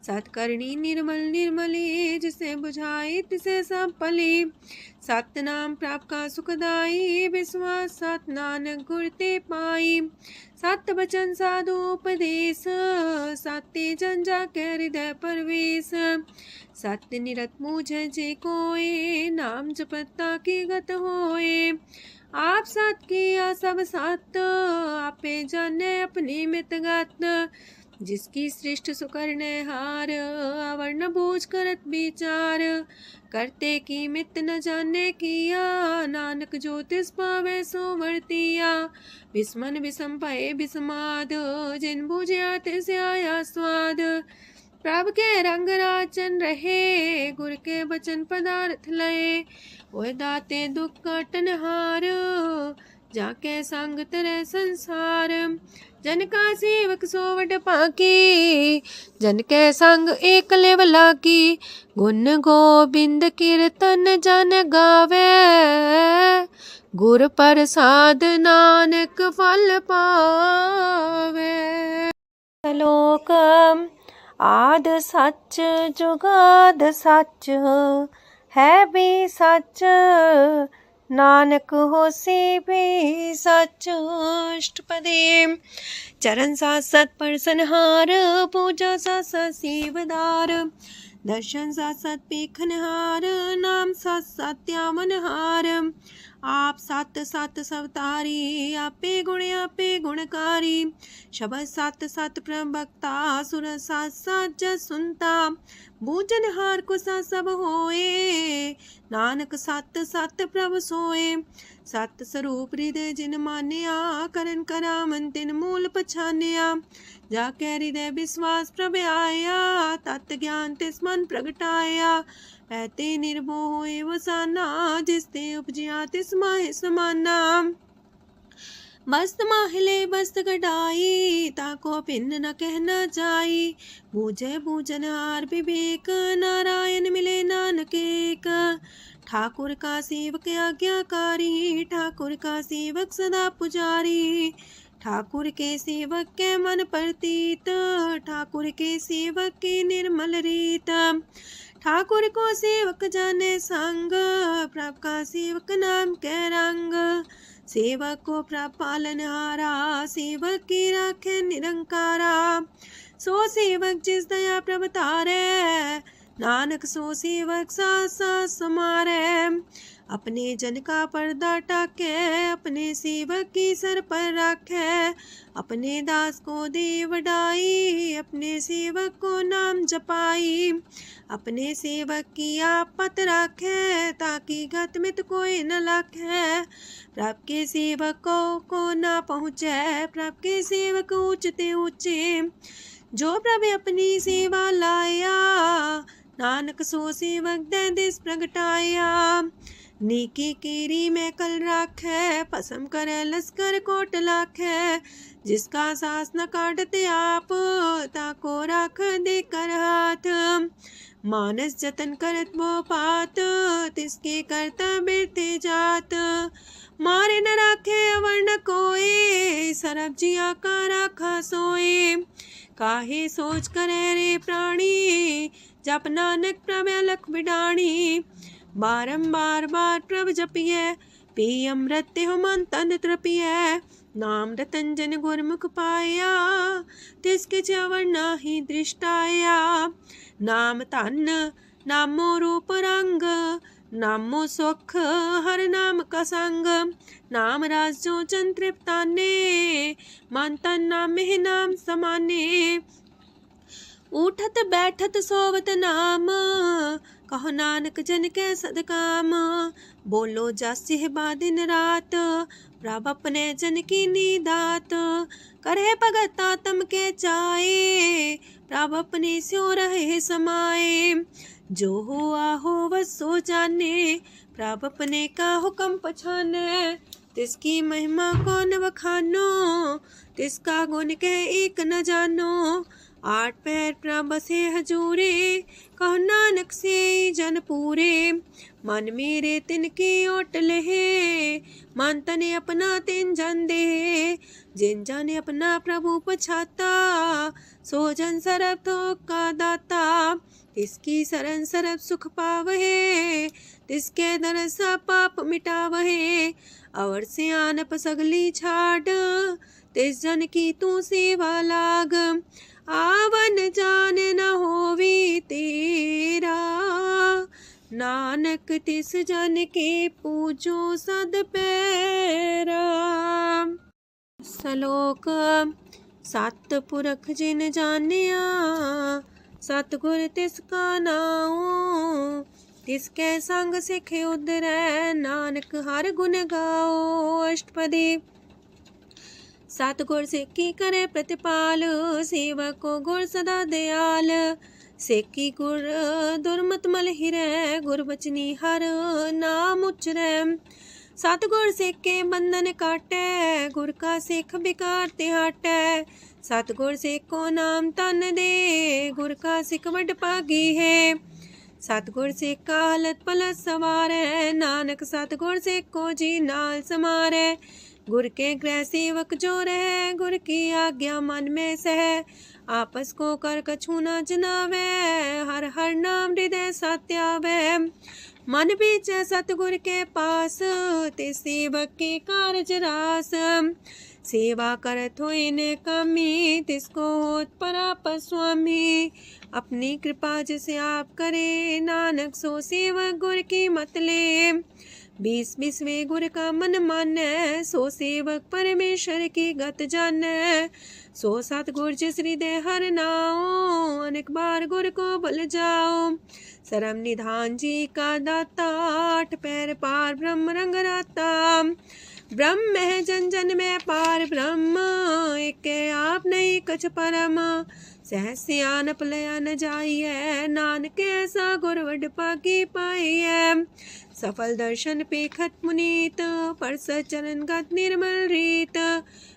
सात करणी निर्मल निर्मली, जिसे बुझाई तिसे सब पली। सात नाम प्राप्त का सुखदाई, विश्वास सात नानक गुर ते पाई। सात वचन साधु उपदेश, साते जन जाके हृदय परवेश। सत्य निरत मुझे जे कोय, नाम जपता की गत होए। आप सात किया सब सात, आपे जाने अपनी मित गात। जिसकी सृष्ट सुकरने हार, अवर्ण बूझ करत विचार। करते की मित न जाने किया, नानक जो तिस पावे सो वर्तिया। विस्मन विषम पाए विस्माद, जिन बुझिया तिस आया स्वाद। प्रभ के रंग राचन रहे, गुर के बचन पदार्थ लए। ओए दाते दुख काटन हार, जाके संग तरह संसार। जन का सेवक सोवट पाकी, जन के संग एक लेवला की। गुण गोबिंद कीर्तन जन गावे, गुर प्रसाद नानक फल पावे। लोक आद सच जुगाद सच, है भी सच नानक होसी भी सच अष्टपदी। चरण साथ सत परसनहार, पूजा साथ सत सेवदार, दर्शन साथ सत पेखनहार, नाम साथ सत्यामनहार। आप सत सत सवतारी, आपे गुणकारी, शबद सत सत प्रभक्ता, सुर साथ सत जस सुनता, बूझनहार को सा सब होए, नानक सत सत प्रभ सोए। सत स्वरूप हृदय जिन मानिया, करन करामन तिन मूल पछानिया, जाके हृदय विश्वास प्रभ आया, तत् ज्ञान तिस मन प्रगटाया। ऐते निर्भो होए वसाना, जिसते उपजिया तिस माहि समाना। बस्त माहिले बस्त कटाई, ताको भिन्न न कहना जाई, बूझे बूझनहार विवेक, नारायण मिले नानक एक। ठाकुर का सेवक आज्ञाकारी, ठाकुर का सेवक सदा पुजारी, ठाकुर के सेवक के मन प्रतीत, ठाकुर के सेवक की निर्मल रीत। ठाकुर को सेवक जाने संग, प्रभ का सेवक नाम के रंग। सेवक को प्रभ पालनहारा, सेवक की राखे निरंकारा। सो सेवक जिस दया प्रभ तारे, नानक सो सेवक साथ साथ समारे। अपने जन का पर्दा टाके, अपने सेवक की सर पर रखे, अपने दास को दे वडाई, अपने सेवक को नाम जपाई। अपने सेवक की आपत राखे, ताकि गत मित कोई न लाखे। प्रभ के सेवक को ना पहुँचे, प्रभ के सेवक ऊंचते ऊंचे। जो प्रभु अपनी सेवा लाया, नानक सो सेवक दे दिस प्रगटाया। नीकी कीरी में कल राखे, पसम करे लश्कर कोट लाखे। जिसका सास न काटते आप, ताको राख दे कर हाथ। मानस जतन करत वो पात, तिसके करता बिरते जात। मारे न राखे अवर न कोई, सरब जिया का राखा सोए। काहे सोच करे रे प्राणी, जप नानक प्रभ अलख बिडाणी। बारंबार बार प्रभ जपिए, पी अमृत तेहु मन तन तृपिए। नाम रतन जन गुरमुख पाया, तिसके च्यवर नाही दृष्टाया। नाम धन नामो रूप रंग, नामो सुख हर नाम का संग। नाम राज जो जन तृप्ताने, मन तन नाम ही नाम समाने। उठत बैठत सोवत नाम, कहो नानक जन के सदकाम। बोलो जासी है दिन रात, प्रभ अपने जन की नीदात। करे भगत आत्म के चाए, प्रभ अपने स्यो रहे समाए। जो हुआ हो वसो जाने, प्रभ अपने का हुक्म पछाने। तिसकी महिमा कौन बखानो, तिसका गुण के एक न जानो। आठ पैर प्रभ बसे हजूरे, कहो नानक से जन पूरे। मन मेरे तिनकी ओट लहे, मन तने अपना तिन जन दे। जिन जन अपना प्रभु पछाता, सो जन सरब थोक का दाता। तिसकी शरण सरब सुख पावहे, तिसके दरस पाप मिटावहे। अवर से आनप सगली छाड़, तिस जन की तू सेवा लाग। आवन जान न होवी तेरा, नानक तिस जन के पूजो सद पैरा। सलोक सत पुरख जिन जानिया, सतगुर तिसका नाओ। तिसके संग सिख उदरै, नानक हर गुण गाओ। अष्टपदी। सतगुर सिक्की करे प्रतिपाल, सेवक को गुर सदा दयाल। सेकी गुर दुर्मत मल हिरै, गुर बचनी हर नाम उचरै। सतगुर सिक्के बंधन काटै, गुर का सिख बिकार ते हटै। सतगुर सिक्को नाम तन दे, गुर का सिख वड भागी है। सतगुर सिक्का हलत पलत सवारै, नानक सतगुर सिक्को जी नाल समारै। गुर के गृह सेवक जो रहे, गुर की आज्ञा मन में सह। आपस को कर कछु न जनावे, हर हर नाम हृदय सत्यावे। मन बीच सतगुर के पास, ते सेवक के कारज रास। सेवा करत होए ने कमी, तिसको होत पराप स्वामी। अपनी कृपा जिसे आप करे, नानक सो सेवक गुर की मत ले। 20 गुर का मन माने, सो सेवक परमेश्वर की गत जाने। सो सतगुर जिस हृदय हर नाओ, अनेक बार गुर को भूल जाओ। सरम निधान जी का दाता, 8 पैर पार ब्रह्म रंग राता। ब्रह्म है जन जन में पार ब्रह्म, एक आप नहीं कछ परम। सहस सियानप लया न जाइए, नानक ऐसा गुर वड पाकी पाइए। सफल दर्शन पेखत मुनीत, परस चरण गत निर्मल रीत।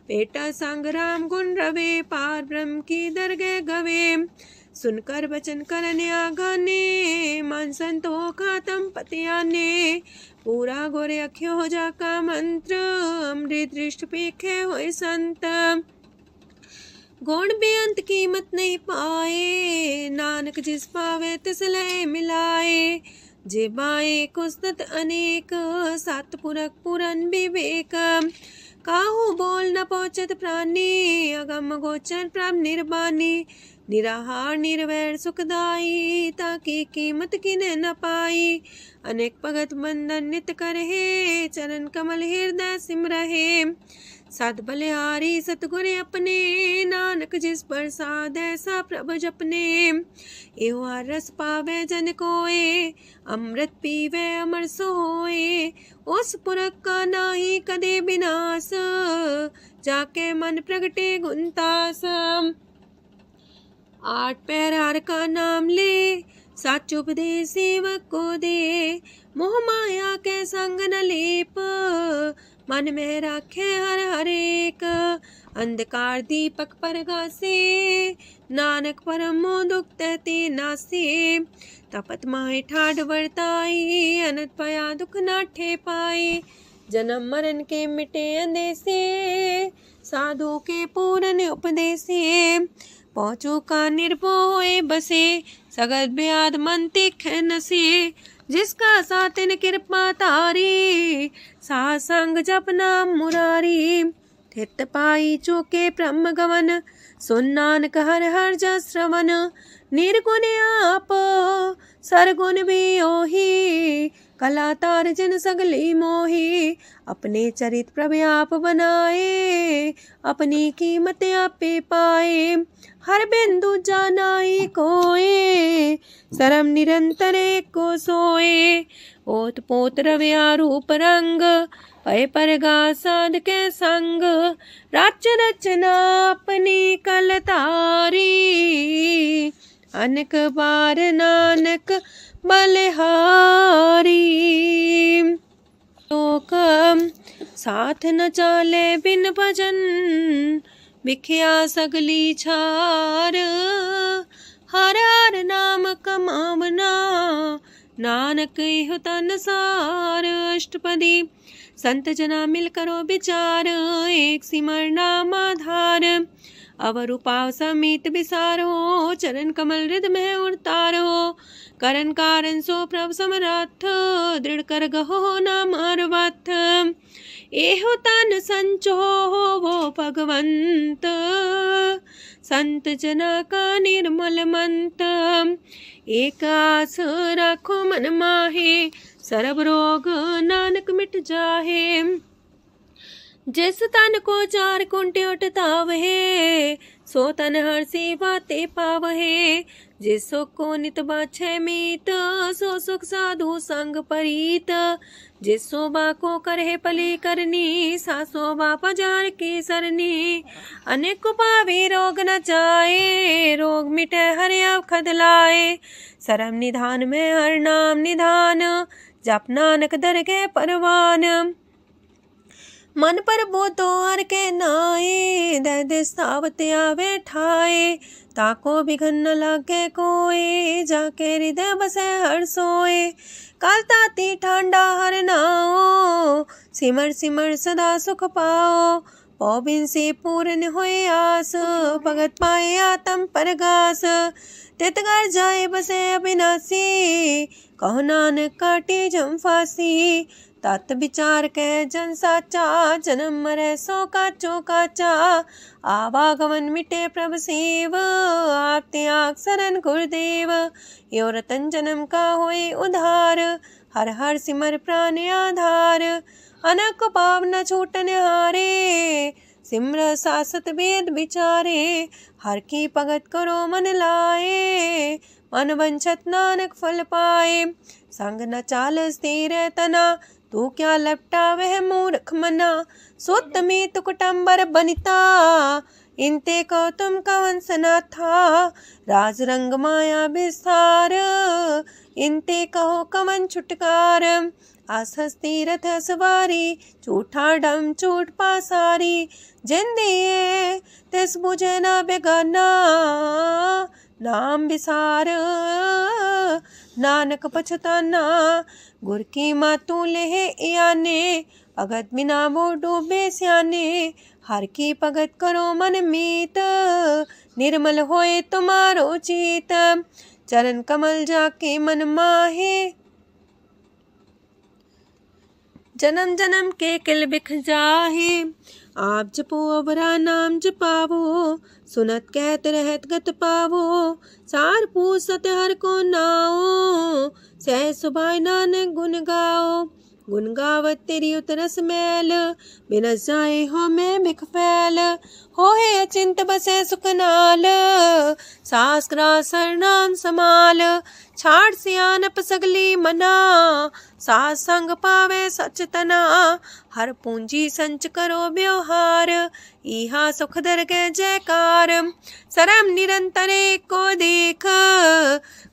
बेटा संग राम गुण रवे, पार ब्रह्म की दरगह गवे। सुनकर बचन करन आगाने, मन संतो खातम पतियाने। पूरा गोरे अख्यो हो जाका मंत्र, अमृत दृष्ट पेखे होए संत। गुण बेअंत कीमत नहीं पाए, नानक जिस पावे तिस लय मिलाए। जेबाए कुस्तत अनेक, सतपुरख पुरन विवेक। काहू बोल न पहुँचत प्राणी, अगम गोचर प्रभ निर्बानी। निराहार निर्वैर सुखदाई, ताकि कीमत किने न पाई। अनेक भगत बंधन नित करहे, चरण कमल हृदय सिमरहे। सद बलिहारी सतगुर अपने, नानक जिस प्रसाद ऐसा प्रभ जपने। एहो रस पावे जन कोय, अमृत पीवे अमर सोए। उस पुरख का नाही कदे विनाश, जाके मन प्रगटे गुणतास। 8 पैर हर का नाम ले, साच उपदेश सेवक को दे। मोह माया के संग न लेप, मन में राखे हर हर एक। अंधकार दीपक परगासे, नानक परम दुख तहते नासे। तपत माहे ठाढ़ वर्ताई, अनंत पया दुख नाठे पाए। जन्म मरण के मिटे अंदेसे, साधु के पूरन उपदेसे। पहुँचो का निर्भय बसे, सगत ब्याद मन तिख नसे। जिसका सातिन कृपा तारी, सासंग जप नाम मुरारी। थित पाई चूके ब्रह्म गवन, सुन नानक हर हर जस श्रवण। निर्गुण आप सरगुण भी ओही, कला तार जिन सगली मोही। अपने चरित प्रभ आप बनाए, अपनी कीमत आपे पाए। हर बिंदु जानाई कोय, सरम निरंतर को सोए। ओत पोत रव्या रूप रंग, पय परगा साध के संग। राच रचना अपनी कलतारी, अनेक बार नानक बलिहारी। लोक साथ न चाले बिन भजन, बिखिया सगली छार। हर हर नाम कमावना, नानक इह तन सार। अष्टपदी संत जना मिल करो विचार, एक सिमर नाम आधार। अवर उपाव समीत विसारो, चरण कमल हृद में उतारो। करण कारण सो प्रभ समरथ, दृढ़ कर गहो नाम अर्वथ। एहो तन संचो वो भगवंत, संत जना का निर्मल मंत। एक आस राखो मन माहे, सर्व रोग नानक मिट जाहे। जिस तन को 4 कुंटे उठतावहे, सो तन हर सेवा ते पावहे। जिस सुख को नित बाछे मीत, सो सुख साधु संग परीत। जिस शोभा को करहे पली करनी, सा शोभा पजार की सरनी। अनेक पावे रोग न जाए, रोग मिटे हर अब खदलाए। सरम निधान में हर नाम निधान, जप नानक दरगह परवान। मन पर बोतो हर के नाए, दे दे सावत आवे ठाए। ताको बिघन न लागे कोए, जाके हृदय बसे हर सोए। काल ताती ठांडा हर नाओ, सिमर सिमर सदा सुख पाओ। पौबिन से पूर्ण होए आस, भगत पाए आत्म परगास। तितगर जाए बसे अविनाशी, कहो नानक काटे जम फांसी। तत् विचार के जन साचा, जन्म मरे सो काचो काचा। आवागमन मिटे प्रभ सेव, आप त्याग शरण गुरुदेव। यो रतन जन्म का होए उधार, हर हर सिमर प्राण आधार। अनक पाप न छूटन हारे, सिमर सासत वेद विचारे। हर की भगत करो मन लाए, मन वंचत नानक फल पाए। संग न चाल स्थिर तना, तू क्या लपटा वह मूर्ख मना। सुत में तु कुटुम्बर बनिता, इनते को तुम कवन सना था। राज रंग माया विस्तार, इनते कहो कवन छुटकार। आसस तीरथ सवारी, झूठा डम झूठ पासारी। जिन दिए तिस बुझे न बेगाना, नाम विसार नानक पछताना। गुर की मातू लेह याने, भगत बिना वो डूबे स्याने। हर की भगत करो मन मीत, निर्मल होए तुम्हारो चित। चरण कमल जाके मन माहे, जन्म जन्म के किल बिख जाहे। आप जपो अवरा नाम जपावो, सुनत कहत रहत गत पावो। सार पूसत हर को नाओ, सह सुभाय नानक गुण गाओ। गुण गावत तेरी उतरस मैल, बिनस जाए हो मैं बिख फैल। हो है अचिंत बसे सुखनाल, सास ग्रास नाम समाल। छाड़ सियानप सगली मना, सास संग पावे सच तना। हर पूंजी संच करो व्यवहार, इहा सुख दर के जयकार। सरम निरंतर को देख,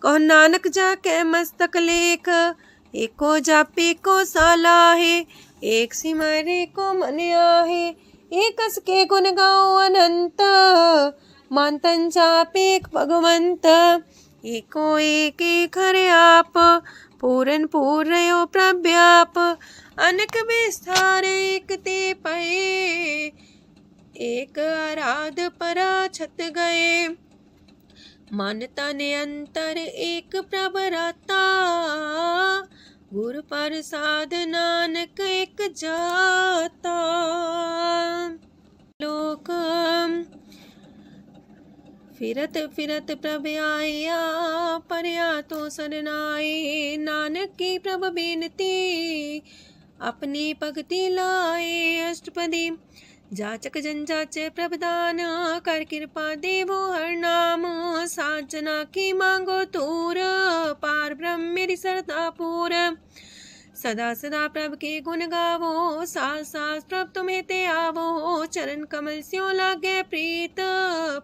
कहो नानक जाके मस्तक लेख। एको जापे को साला है, एक सिमरे को मन आहे। एकस के गुण गाओ अनंत, मानतन जापे भगवंत। एको एक खरे आप, पूरन पूर्णयो प्रव्याप। अनक विस्तार एक ते पए, एक आराध परा छत गए। मन तन अंतर एक प्रभ राता, गुर प्रसाद नानक एक जाता। लोक फिरत फिरत प्रभ आया, परया तो सरनाए। नानक की प्रभ बेनती, अपनी भगति लाए। अष्टपदी जाचक जन जाचे प्रभदान, कर कृपा देवो हर नाम। सात जना की मांगो तूर, पार ब्रह्म मेरी सरदा पूर। सदा सदा प्रभ के गुण गावो, सास सास प्रभ तुम्हें ते आवो। चरण कमल स्यों लागे प्रीत,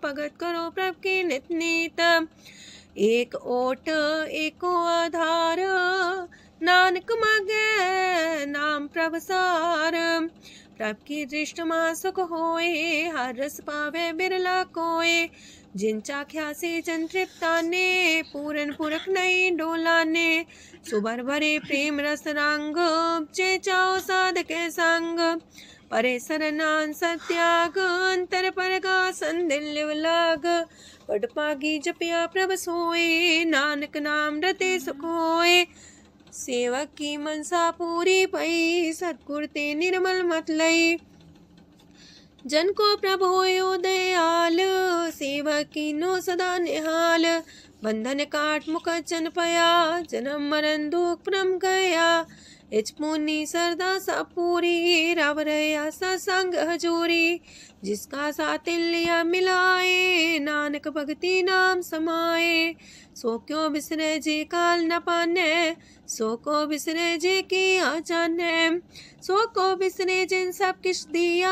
भगत करो प्रभ के नित नीत। एक ओट एको आधार, नानक मांगे नाम प्रभ सार। प्रभ की दृष्टि मां सुख होए, हर रस पावे बिरला कोय। जिन चाख्या से जन तृप्ताने, पूरन पुरख नहीं डोलाने। सुबर भरे प्रेम रस रंग, जे चाओ साधके संग। परे सरनान सत्याग, अंतर परगा संदिल लाग। पट पागी जपिया प्रभ सोए, नानक नाम रते सुख होए। सेवक की मनसा पूरी पई, सतगुर ते निर्मल मत लई। जन को प्रभु होयो दयाल, सेवक की नो सदा निहाल। बंधन काट मुख चन पया, जन्म मरण दुख परम गया। इच पुनी सरदा सा पूरी, राव रया सत्संग हजूरी। जिसका सातिल्या मिलाए, नानक भगति नाम समाए। सो क्यों बिसरे जे काल न पाने, सो को बिसरे जे की आ जाने। सो को बिसरे जिन सब किछ दिया,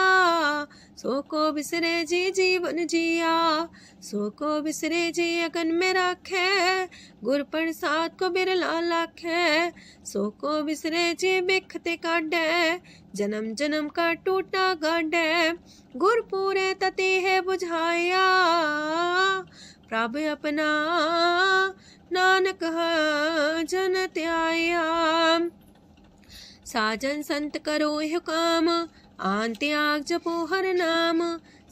सो को बिसरे जी जीवन जिया। सो को बिसरे जी अगन में राखे, गुर प्रसाद को बिरला लाखे। सो को बिसरे जे बिखते काढ़ै, जन्म जन्म का टूटा गाढ़ै, गुरपुरे तते है बुझाया, प्रभु अपना नानक जन त्याया। साजन संत करो यह काम, आन त्याग जपो हर नाम,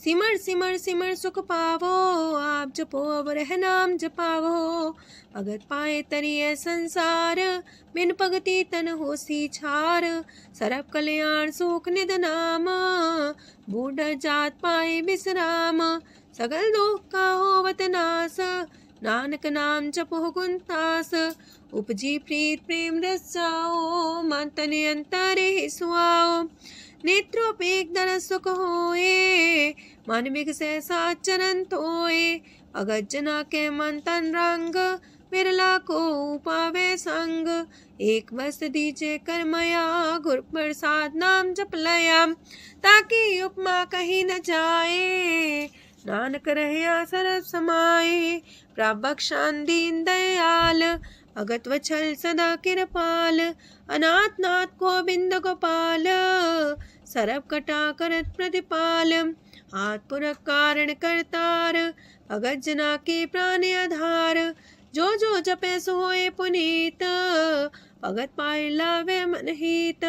सिमर सिमर सिमर सुख पावो, आप जपो अब रह नाम जपावो। भगत पाए तरिए संसार, बिन भगति तन होसी छार, सरब कल्याण सुख निध नाम, बूढ़ जात पाए बिसराम, सगल दुख का होवत नास, नानक नाम जपो गुणतास, उपजी प्रीत प्रेम रस जाओ, मन तन अंतर ही सुआओ, नेत्रोपेक दर सुख होए, मन बिगसे सात चरण तोए, अगत जना के मन तन रंग, बिरला को पावे संग, एक बस दीजे कर मया, गुर प्रसाद नाम जप लया, ताकि उपमा कहीं न जाए, नानक रहया सरस समाए, प्रभु बख्शान दीन दयाल, अगत वछल सदा कृपाल, अनाथ नाथ गोविंद गोपाल, सरब कटा करत प्रतिपाल, हाथ पुरख कारण करतार, भगत जना के प्राण आधार, जो जो जपे सो होए पुनीत, भगत पाए लावे मन हित,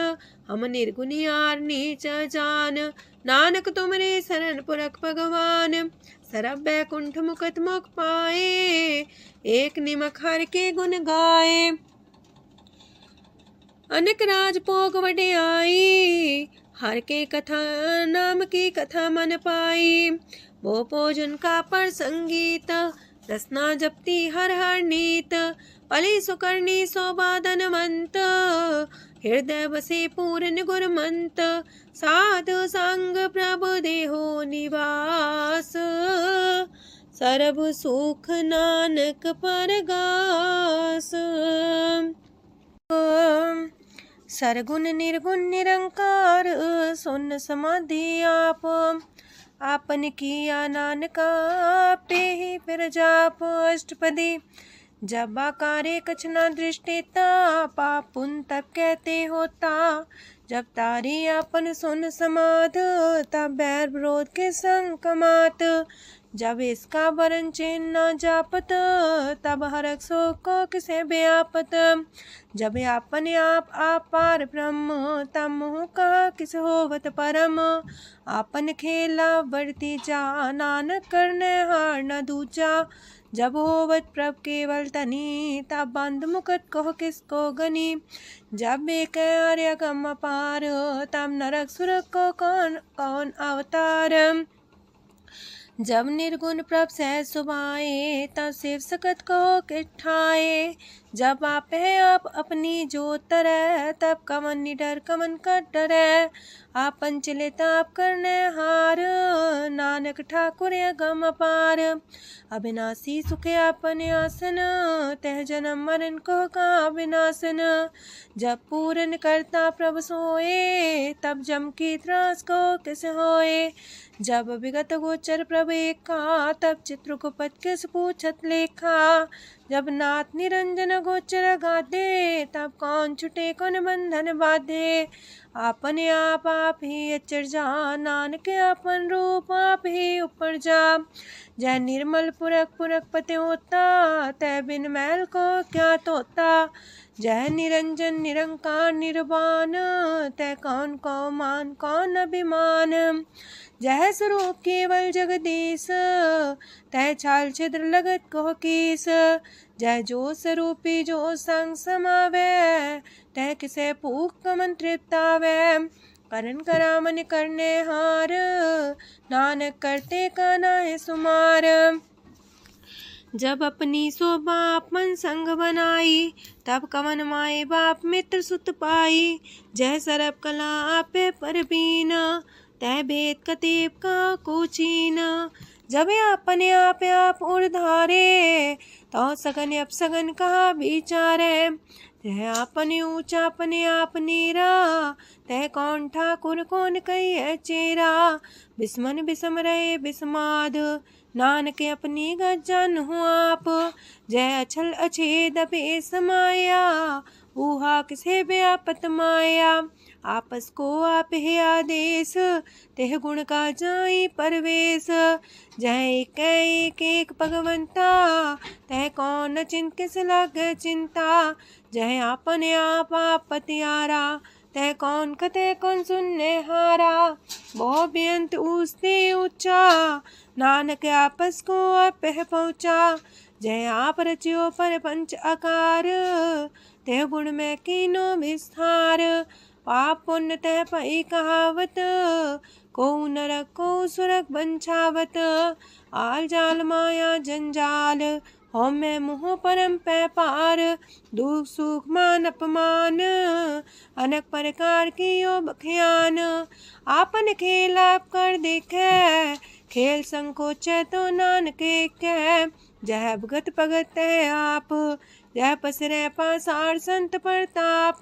हम निर्गुनियार नीच जान, नानक तुमरे शरण पुरख भगवान, सरब बैकुंठ मुकत मुख पाए, एक निमक हर के गुण गाए, अनेक राज भोग वड्याई, हर के कथा नाम की कथा मन पाई, वो भोजन का पर संगीत, रसना जपती हर हर नीत, पली सुकर्णी शोभा धनवंत, हृदय बसे पूर्ण गुरमंत, साधु संग प्रभु देहो निवास, सरब सुख नानक परगास। सरगुण निर्गुण निरंकार, सुन समाधि आप, आपन किया नानका पे ही फिर जाप, अष्टपदी जब आकारे कछ न दृष्टिता, पाप पुन तब कहते होता, जब तारी आपन सुन समाध, तब बैर विरोध के संग कमात, जब इसका वरण चिन्ह न जापत, तब हरक शोक को किसे व्यापत, जब आपने आप पार ब्रह्म, तब मोह का किस होवत परम, आपन खेला बढ़ती जा, नानक करने हार न दूजा, जब होवत प्रभ केवल तनी, तब बंद मुकट कहो किसको गनी, जब एक आर्य गम पार, तब नरक सुरक को कौन कौन अवतार, जब निर्गुण प्रभ सह सुभाए, तब शिव सकत को किठाए, जब आप है आप अपनी जो तरह, तब कमन निडर कमन का डरै, आपन चले ताप करने हार, नानक ठाकुर गम अपार, अविनाशी सुख आपन आसन, तह जन्म मरण को का विनाशन, जब पूरन करता प्रभु सोए, तब जम की त्रास को किस होए, जब विगत गोचर प्रभु एका, तब चित्रगुप्त किस पूछत लेखा, जब नाथ निरंजन गोचर गाधे, तब कौन छुटे कौन बंधन बाधे, आपने आप ही अचर जा, नानक आपन रूप आप ही ऊपर जा, जय निर्मल पुरख पुरख पते होता, तय बिन मैल को क्या तोता, जय निरंजन निरंकार निर्वाण, तय कौन को मान कौन अभिमान, जय स्वरूप केवल जगदीश, तय छाल छिद्र लगत कहो कीस, जय जो स्वरूपी जो संग समावे, तय किसे पूक कमन तृप्तावे, करण करामन करने हार, नानक करते का नाहि सुमार, जब अपनी शोभा अपन संग बनाई, तब कवन माए बाप मित्र सुत पाई, जय सरब कला आपे परबीन, तय भेद कतीब का कोचीन, जब अपने आप उर्धारे, तो सगन अपसगन कहा विचारे, तह अपने ऊंचा अपने आप नीरा, तह कौन ठाकुर कौन कही चेरा, बिस्मन बिसम रहे बिस्माद, नानक अपनी गजन हूँ आप, जय अछल अछेद पे समाया, ऊहा किसे व्यापत माया, आपस को आप है आदेश, तेह गुण का जाई परवेश। जय एक एक भगवंता, तह कौन चिंत किस लागे चिंता। जय आपने आप पतियारा, तह कौन कते कौन सुनने हारा। बहु बेअंत ऊसते ऊंचा, नानक आपस को आप है पहुँचा। जय आप रचियो पर पंच आकार, तेह गुण में कीनो विस्तार। पाप पुण्य तह पई कहावत, को नरक को सुरक बंछावत। आल जाल माया जंजाल, हो मैं मुँह परम पै पार। दुख सुख मान अपमान, अनेक प्रकार की यो बखियान। आपन खेल आप कर देखे, खेल संकोच तो नानक कह। जह भगत भगत है आप, जह पसरे पासार संत प्रताप।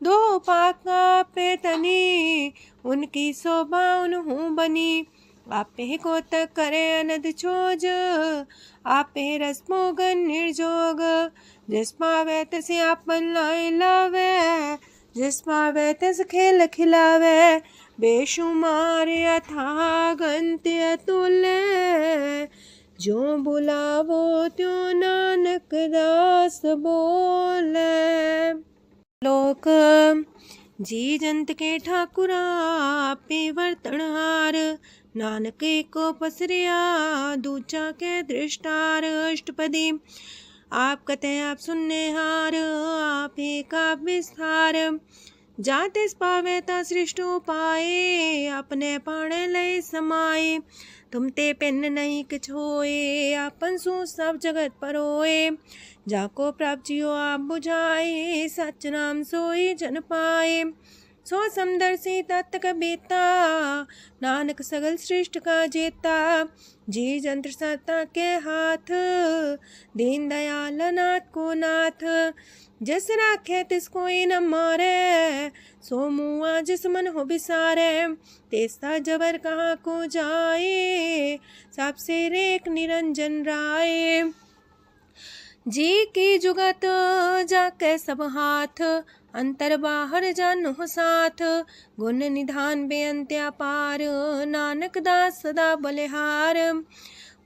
दो पाका पे तनी, उनकी शोभा उन्हू बनी। आपे को तक करे अनद छोज, आपे रस मोगन निर्जोग। जिस पावे तसे आपन लाई लावे, जिस पावे तस खेल खिलावे। बेशुमार अथागंत अतुल्य, जो बुलावो त्यों नानक दास बोले। लोक जी जंत के ठाकुरा, आपे वर्तनहार। नानक को पसरिया, दूजा के दृष्टार। अष्टपदी आप कते आप सुनने हार, आप का विस्तार। जाते पावे ता सृष्ट पाए, अपने पाणे लय समाए। तुम ते पिन नहीं किछ होए, आपन सु सब जगत परोए। जाको प्राप्त जियो आप बुझाए, सच नाम सोई जन पाए। सो समदर्शी तत्त कबीता, नानक सगल सृष्ट का जेता। जी जंत्र सत्ता के हाथ, दीन दयाल नाथ को नाथ। जिस राखे तिस कोई न मारे, सो मुआ जिस मन हो बिसारे। तेसा जबर कहाँ को जाए, सबसे रेख निरंजन राय। जी की जुगत जाके सब हाथ, अंतर बाहर जानो साथ। गुण निधान बेअंत्या पार, नानक दास सदा बलिहार।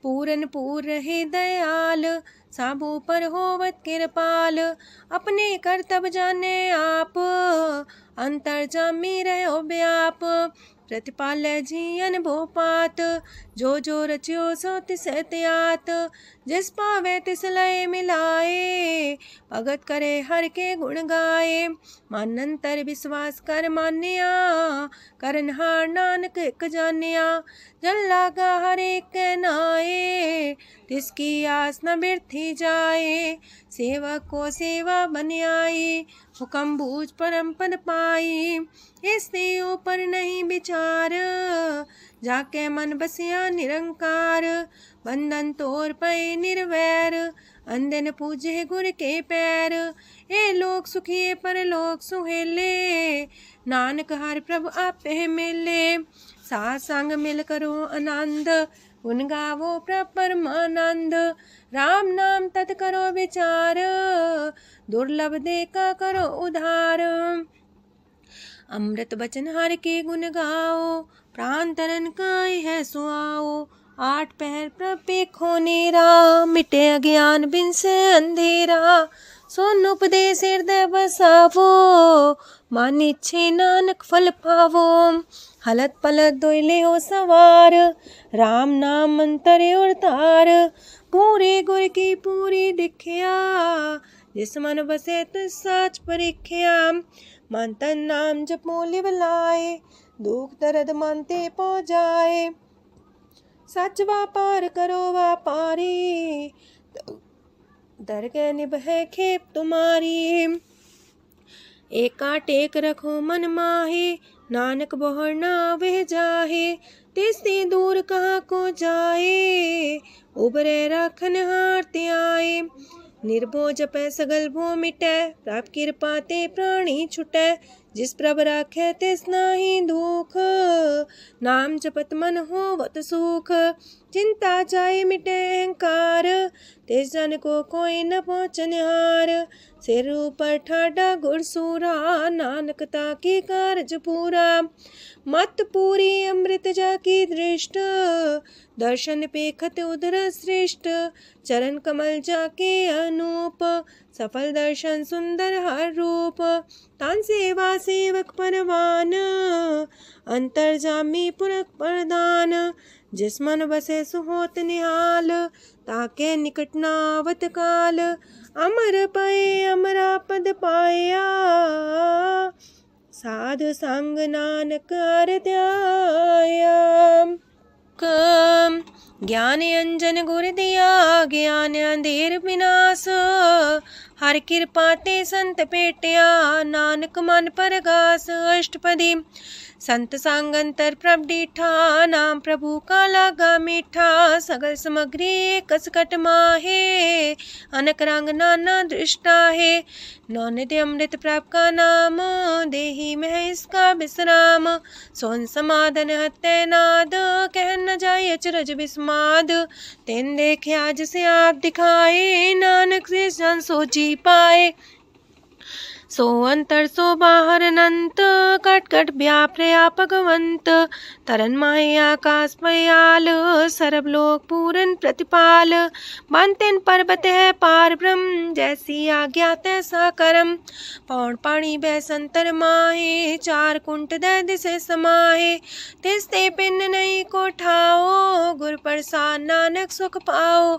पूरन पूर रहे दयाल, साबू पर होवत कृपाल। अपने कर्तव्य जाने आप, अंतर जामी रहो व्याप। प्रतिपाल जी अनुभव पात, जो रचियो सो तिस त्यात। जिस पावे तिस लय मिलाए, भगत करे हर के गुण गाए। मानंतर विश्वास कर मान्या, करनहार नानक एक जान्या। जन लागा हर एक नाए, तिसकी आस न बिरथी जाए। सेवक को सेवा बन आई, हुक्म बूझ परम पद पाई। इससे ऊपर नहीं विचार, जाके मन बसिया निरंकार। बंधन तोड़ पे निर्वैर, अंधन पूजे गुर के पैर। ए लोक सुखिए पर लोक सुहेले, नानक हर प्रभु आपे मिले। साथ संग मिल करो आनंद, गुण गावो प्रभु परमानंद। राम नाम तत् करो विचार, दुर्लभ देखा करो उधार। अमृत बचन हर के गुण गाओ, प्राण तरन काय है सुआओ। आठ पहर प्रभु पेखो नेरा, मिटे अज्ञान बिन से अंधेरा। सोन उपदेश हृदय बसावो, मानिछे नानक फल पावो। हलत पलत दोइले हो सवार, राम नाम मंत्र और तार। पूरे गुर की पूरी दिखिया, जिस मन बसे तिस साच परिख्या। मन तन नाम जपो लिव लाए, दुख दर्द मानते पो जाए। सच व्यापार करो व्यापारी, दरगह निभे खेप तुम्हारी। एका टेक रखो मन माहे, नानक बहुर ना वह जाहे। तिससे दूर कहाँ को जाए, उबरे राखन हार ते आए। निर्भो जपै सगल भो मिटै, प्रभ कृपा ते प्राणी छुटै। जिस प्रभ राखे तिस नाही दुख, नाम जपत मन होवत सुख। चिंता जाए मिटे अहंकार, तिस जन को कोई न पहुँचन हार। सिर ऊपर ठाडा गुरसूरा, नानक ताकी कारज पूरा। मत पूरी अमृत जाकी दृष्ट, दर्शन पेखत उदर श्रेष्ठ। चरण कमल जाके अनूप, सफल दर्शन सुंदर हर रूप। तान सेवा सेवक परवान, अंतर जामी पुरख प्रधान। जिस मन बसे सुहोत निहाल, ताके निकट न आवत काल। अमर पाए अमरा पद पाया, साध संग नानक हर ध्याया। ज्ञान अंजन गुर दिया, ज्ञान अंधेर विनाश। हर कृपा ते संत पेटिया, नानक मन परगास। अष्टपदी संत संग अंतर प्रभ डीठा, नाम प्रभु का लागा मीठा। सगल सामग्री कसकट माहे, अनक रंग नाना दृष्टा है। नौनिधि अमृत प्रभ का नाम, देही में है इसका विश्राम। सोन समाधन हत्ते नाद, कह न जाए अचरज विस्माद। तेन देखे आज से आप दिखाए, नानक से जन सो जी पाए। सो अंतर सो बाहर अनंत, कट कट व्याप रया भगवंत। तरन माहे आकाश पयाल, सरब लोक पूरन प्रतिपाल। बनतेन पर्वत है पार ब्रह्म, जैसी आज्ञा तैसा करम। पौन पानी बह संतर माहे, चार कुंट दह दिसे समाहे। तिसते पिन नहीं को ठाओ, गुर प्रसाद नानक सुख पाओ।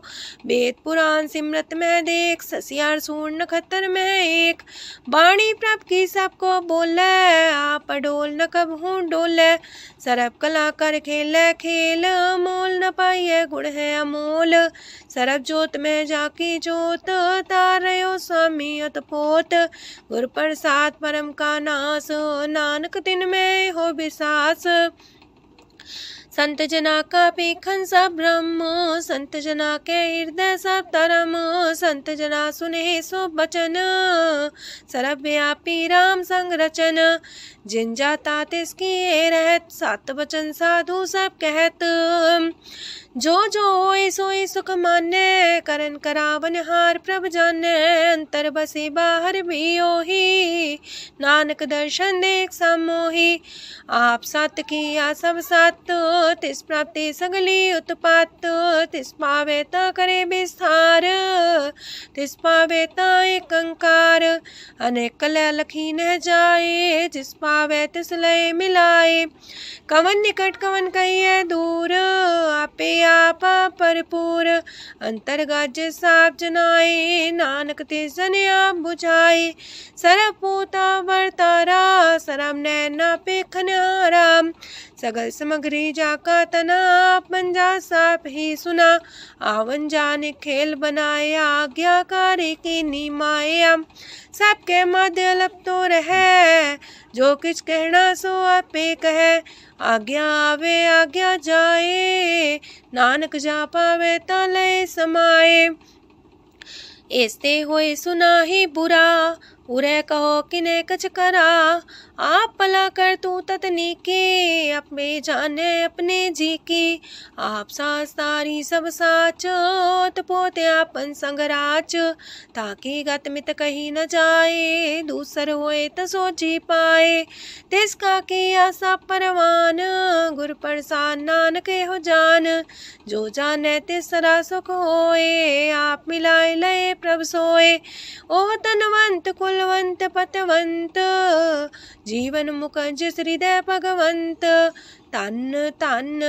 वेद पुराण सिमरत में देख, ससियार सूर नखतर में एक। वाणी प्रभ की सबको बोले, आप डोल न कब हूँ डोले। सरब कला कर खेले खेल, मोल न पाइए गुण है अमोल। सरब जोत में जाकी जोत, तारयो स्वामी अतपोत। गुर प्रसाद परम का नास, नानक तिन में हो विसास। संत जना का पेखन सब ब्रह्म, संत जना के हृदय सब तरम। संत जना सुने सो बचन, सरब व्यापी राम संग रचन। जिन जाता तिसकी रहत, सात वचन साधु सब कहत। जो जो होए सोए सुख माने, करन करावन हार प्रभ जाने। अंतर बसे बाहर भी ओही, नानक दर्शन देख समोही। आप सत किया सब सत, तिस प्राप्ति सगली उत्पात। तिस पावे ता करे विस्तार, तिस पावे ता एक अंकार। अनेक कलय लखी न जाए, जिस पावे तिस लय मिलाए। कवन निकट कवन कहिए दूर, आपे आपा भरपूर। अंतर्गत साप जनाए, नानक तिस जन आप बुझाए। सरब पूता वर्तारा, सरब नैना पेखन हारा। सगल सामग्री जाका तना, पंजा साप ही सुना। आवन जाने खेल बनाए, आज्ञाकारी की नीमाया। सबके मध्य लप तो रहे, जो किछ कहना सो आपे कहे। आज्ञा आवे आज्ञा जाए, नानक जा पावे ता लय समाए। ऐसते होए सुना ही बुरा, उरे कहो किने कछ करा। आप भला कर तू ततनी के, अपने जाने अपने जी की। आप सास तारी सब साच, पोते आपन संगराच। ताकि गत मित कही न जाए, दूसर होए त सोची पाए। तिसका किया सब परवान, गुर प्रसाद नानक हो जान। जो जाने तिसरा सुख होए, आप मिलाए लय प्रभ सोए। ओह तनवंत कुलवंत पतवंत, जीवन मुकज हृदय भगवंत। तन तन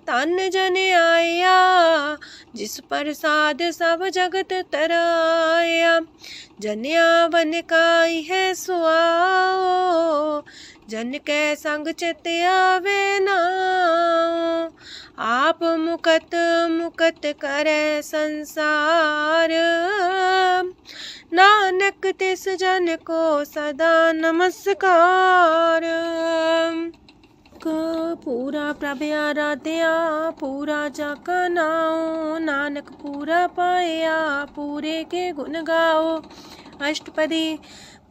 तन जन आया, जिस प्रसाद सब जगत तराया। जन्या बन काई है सुआओ, जन के संग चित आवे नाओ। आप मुकत मुकत करे संसार, नानक तिस जन को सदा नमस्कार। पूरा प्रभ आराध्या, पूरा जाका नाओ। नानक पूरा पाया, पूरे के गुण गाओ। अष्टपदी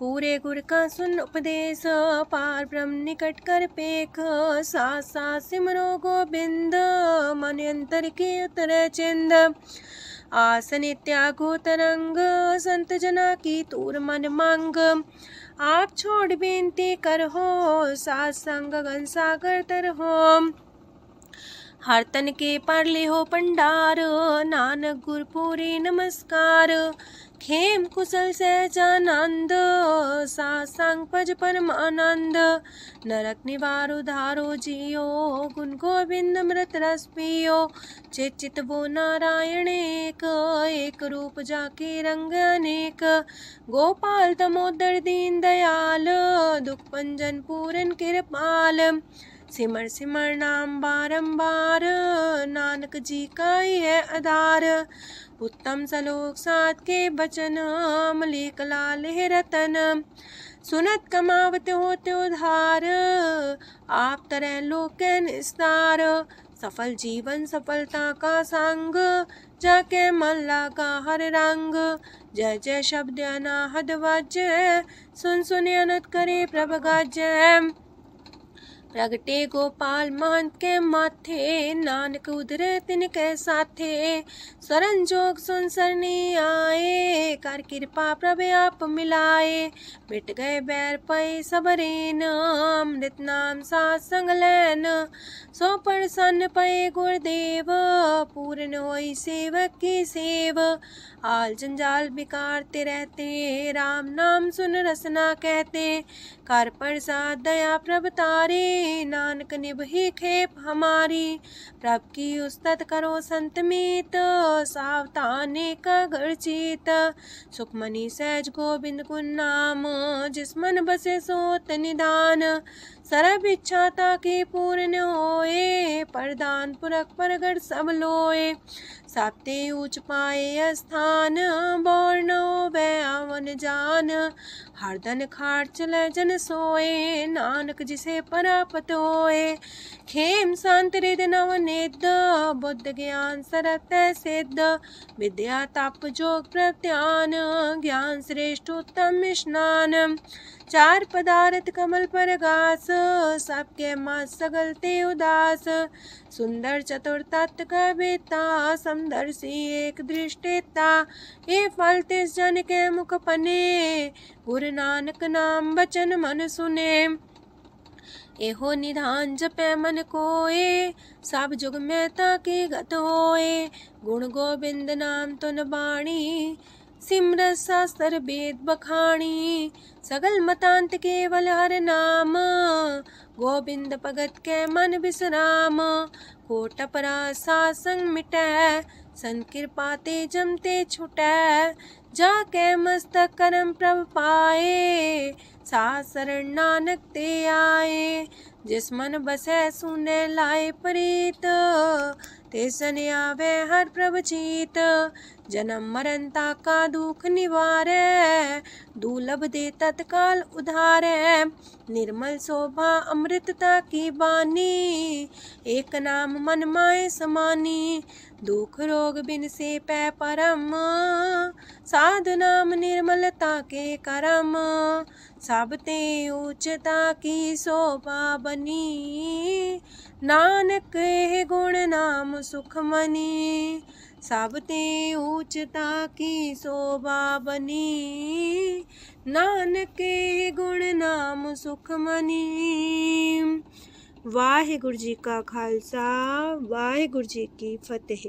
पूरे गुर का सुन उपदेश, पार ब्रह्म निकट कर पेख। साथ साथ सिमरो गोबिंद, मन अंतर की उतरे चिंद। आसन त्यागो तरंग, संत जना की तूर मन मांग। आप छोड़ बेनती कर हो, सात संग गन सागर तर हो। हर तन के पर ले हो पंडार, नानक गुरपुरी नमस्कार। खेम कुशल सहजानंद, सासंग पज परमानंद। नरक निवार उधारो जियो, गुण गोविंद मृत रस पियो। चित वो नारायण एक, एक रूप जाके रंग अनेक। गोपाल तमोदर दीन दयाल, दुख पंजन पूरन कृपाल। सिमर सिमर नाम बारंबार, नानक जी का ही है आधार। उत्तम सलोक साध के बचन, मलिक लाल है रतन। सुनत कमावत होते उधार, आप तरह लोक निस्तार। सफल जीवन सफलता का संग, जाके मन लागा हर रंग। जय जय शब्द अनाहद वाजय, सुन सुन अनत करे प्रभ गाजय। प्रगटे गोपाल महंत के माथे, नानक उधरे तिनके साथे। स्वरन जोग सुन सरनी आए, कर कृपा प्रभ आप मिलाए। मिट गए बैर पै सबरेन, अमृत नाम साथ संग लैन। सो प्रसन्न पै गुरुदेव, पूर्ण होई सेवक की सेव। आल जंजाल बिकारते रहते, राम नाम सुन रसना कहते। कर प्रसाद दया प्रभ तारे, नानक निभहि खेप हमारी। प्रभ की उस्तत करो संत मीत, सावधाने का घर चीत। सुखमनी सहज गोविंद गुण नाम, जिस मन बसे सोत निधान। सर्व इच्छा ताकि पूर्ण होए, प्रदान पुरख परगट सब लोए। साप्ते ऊंच पाए स्थान, बोर न होवे आवन जान। हरदन खाट चले जन सोए, नानक जिसे परापत होए। खेम शांत हृदय नव निध, बुद्ध ज्ञान सरत सिद्ध। विद्या तप जोग प्रत्यान, ज्ञान श्रेष्ठ उत्तम स्नान। चार पदार्थ कमल पर घास, सबके माँ सगलते उदास। सुंदर चतुर तत्व का बेता, समदर्शी एक दृष्टिता। ये फल तिस जन के मुख पने, गुरु नानक नाम बचन मन सुने। एहो निधान जपे मन कोए, सब जुग में ताकि गत होए। गुण गोविंद नाम तुन बाणी, सिमरत शास्त्र वेद बखाणी। सगल मतांत केवल हर नाम, गोविंद भगत के मन विश्राम। कोट अपराध सात संग मिटै, संत कृपा ते जमते छुटै। जाके मस्तक करम प्रभ पाए, साथ शरण नानक ते आए। जिस मन बसै सुने लाए प्रीत, तिस जन आवे हर प्रभ चीत। जन्म मरनता का दुख निवारै, दुर्लभ दे तत्काल उधारै। निर्मल शोभा अमृतता की बानी, एक नाम मन माए समानी। दुख रोग बिन से पै परम, साधु नाम निर्मलता के करम। सब ते उच्चता की शोभा बनी, नानक है गुण नाम सुखमनी। सब ते उच्चता की शोभा बनी, नानक है गुण नाम सुखमनी। वाहिगुरु जी का खालसा, वाहिगुरु जी की फतेह।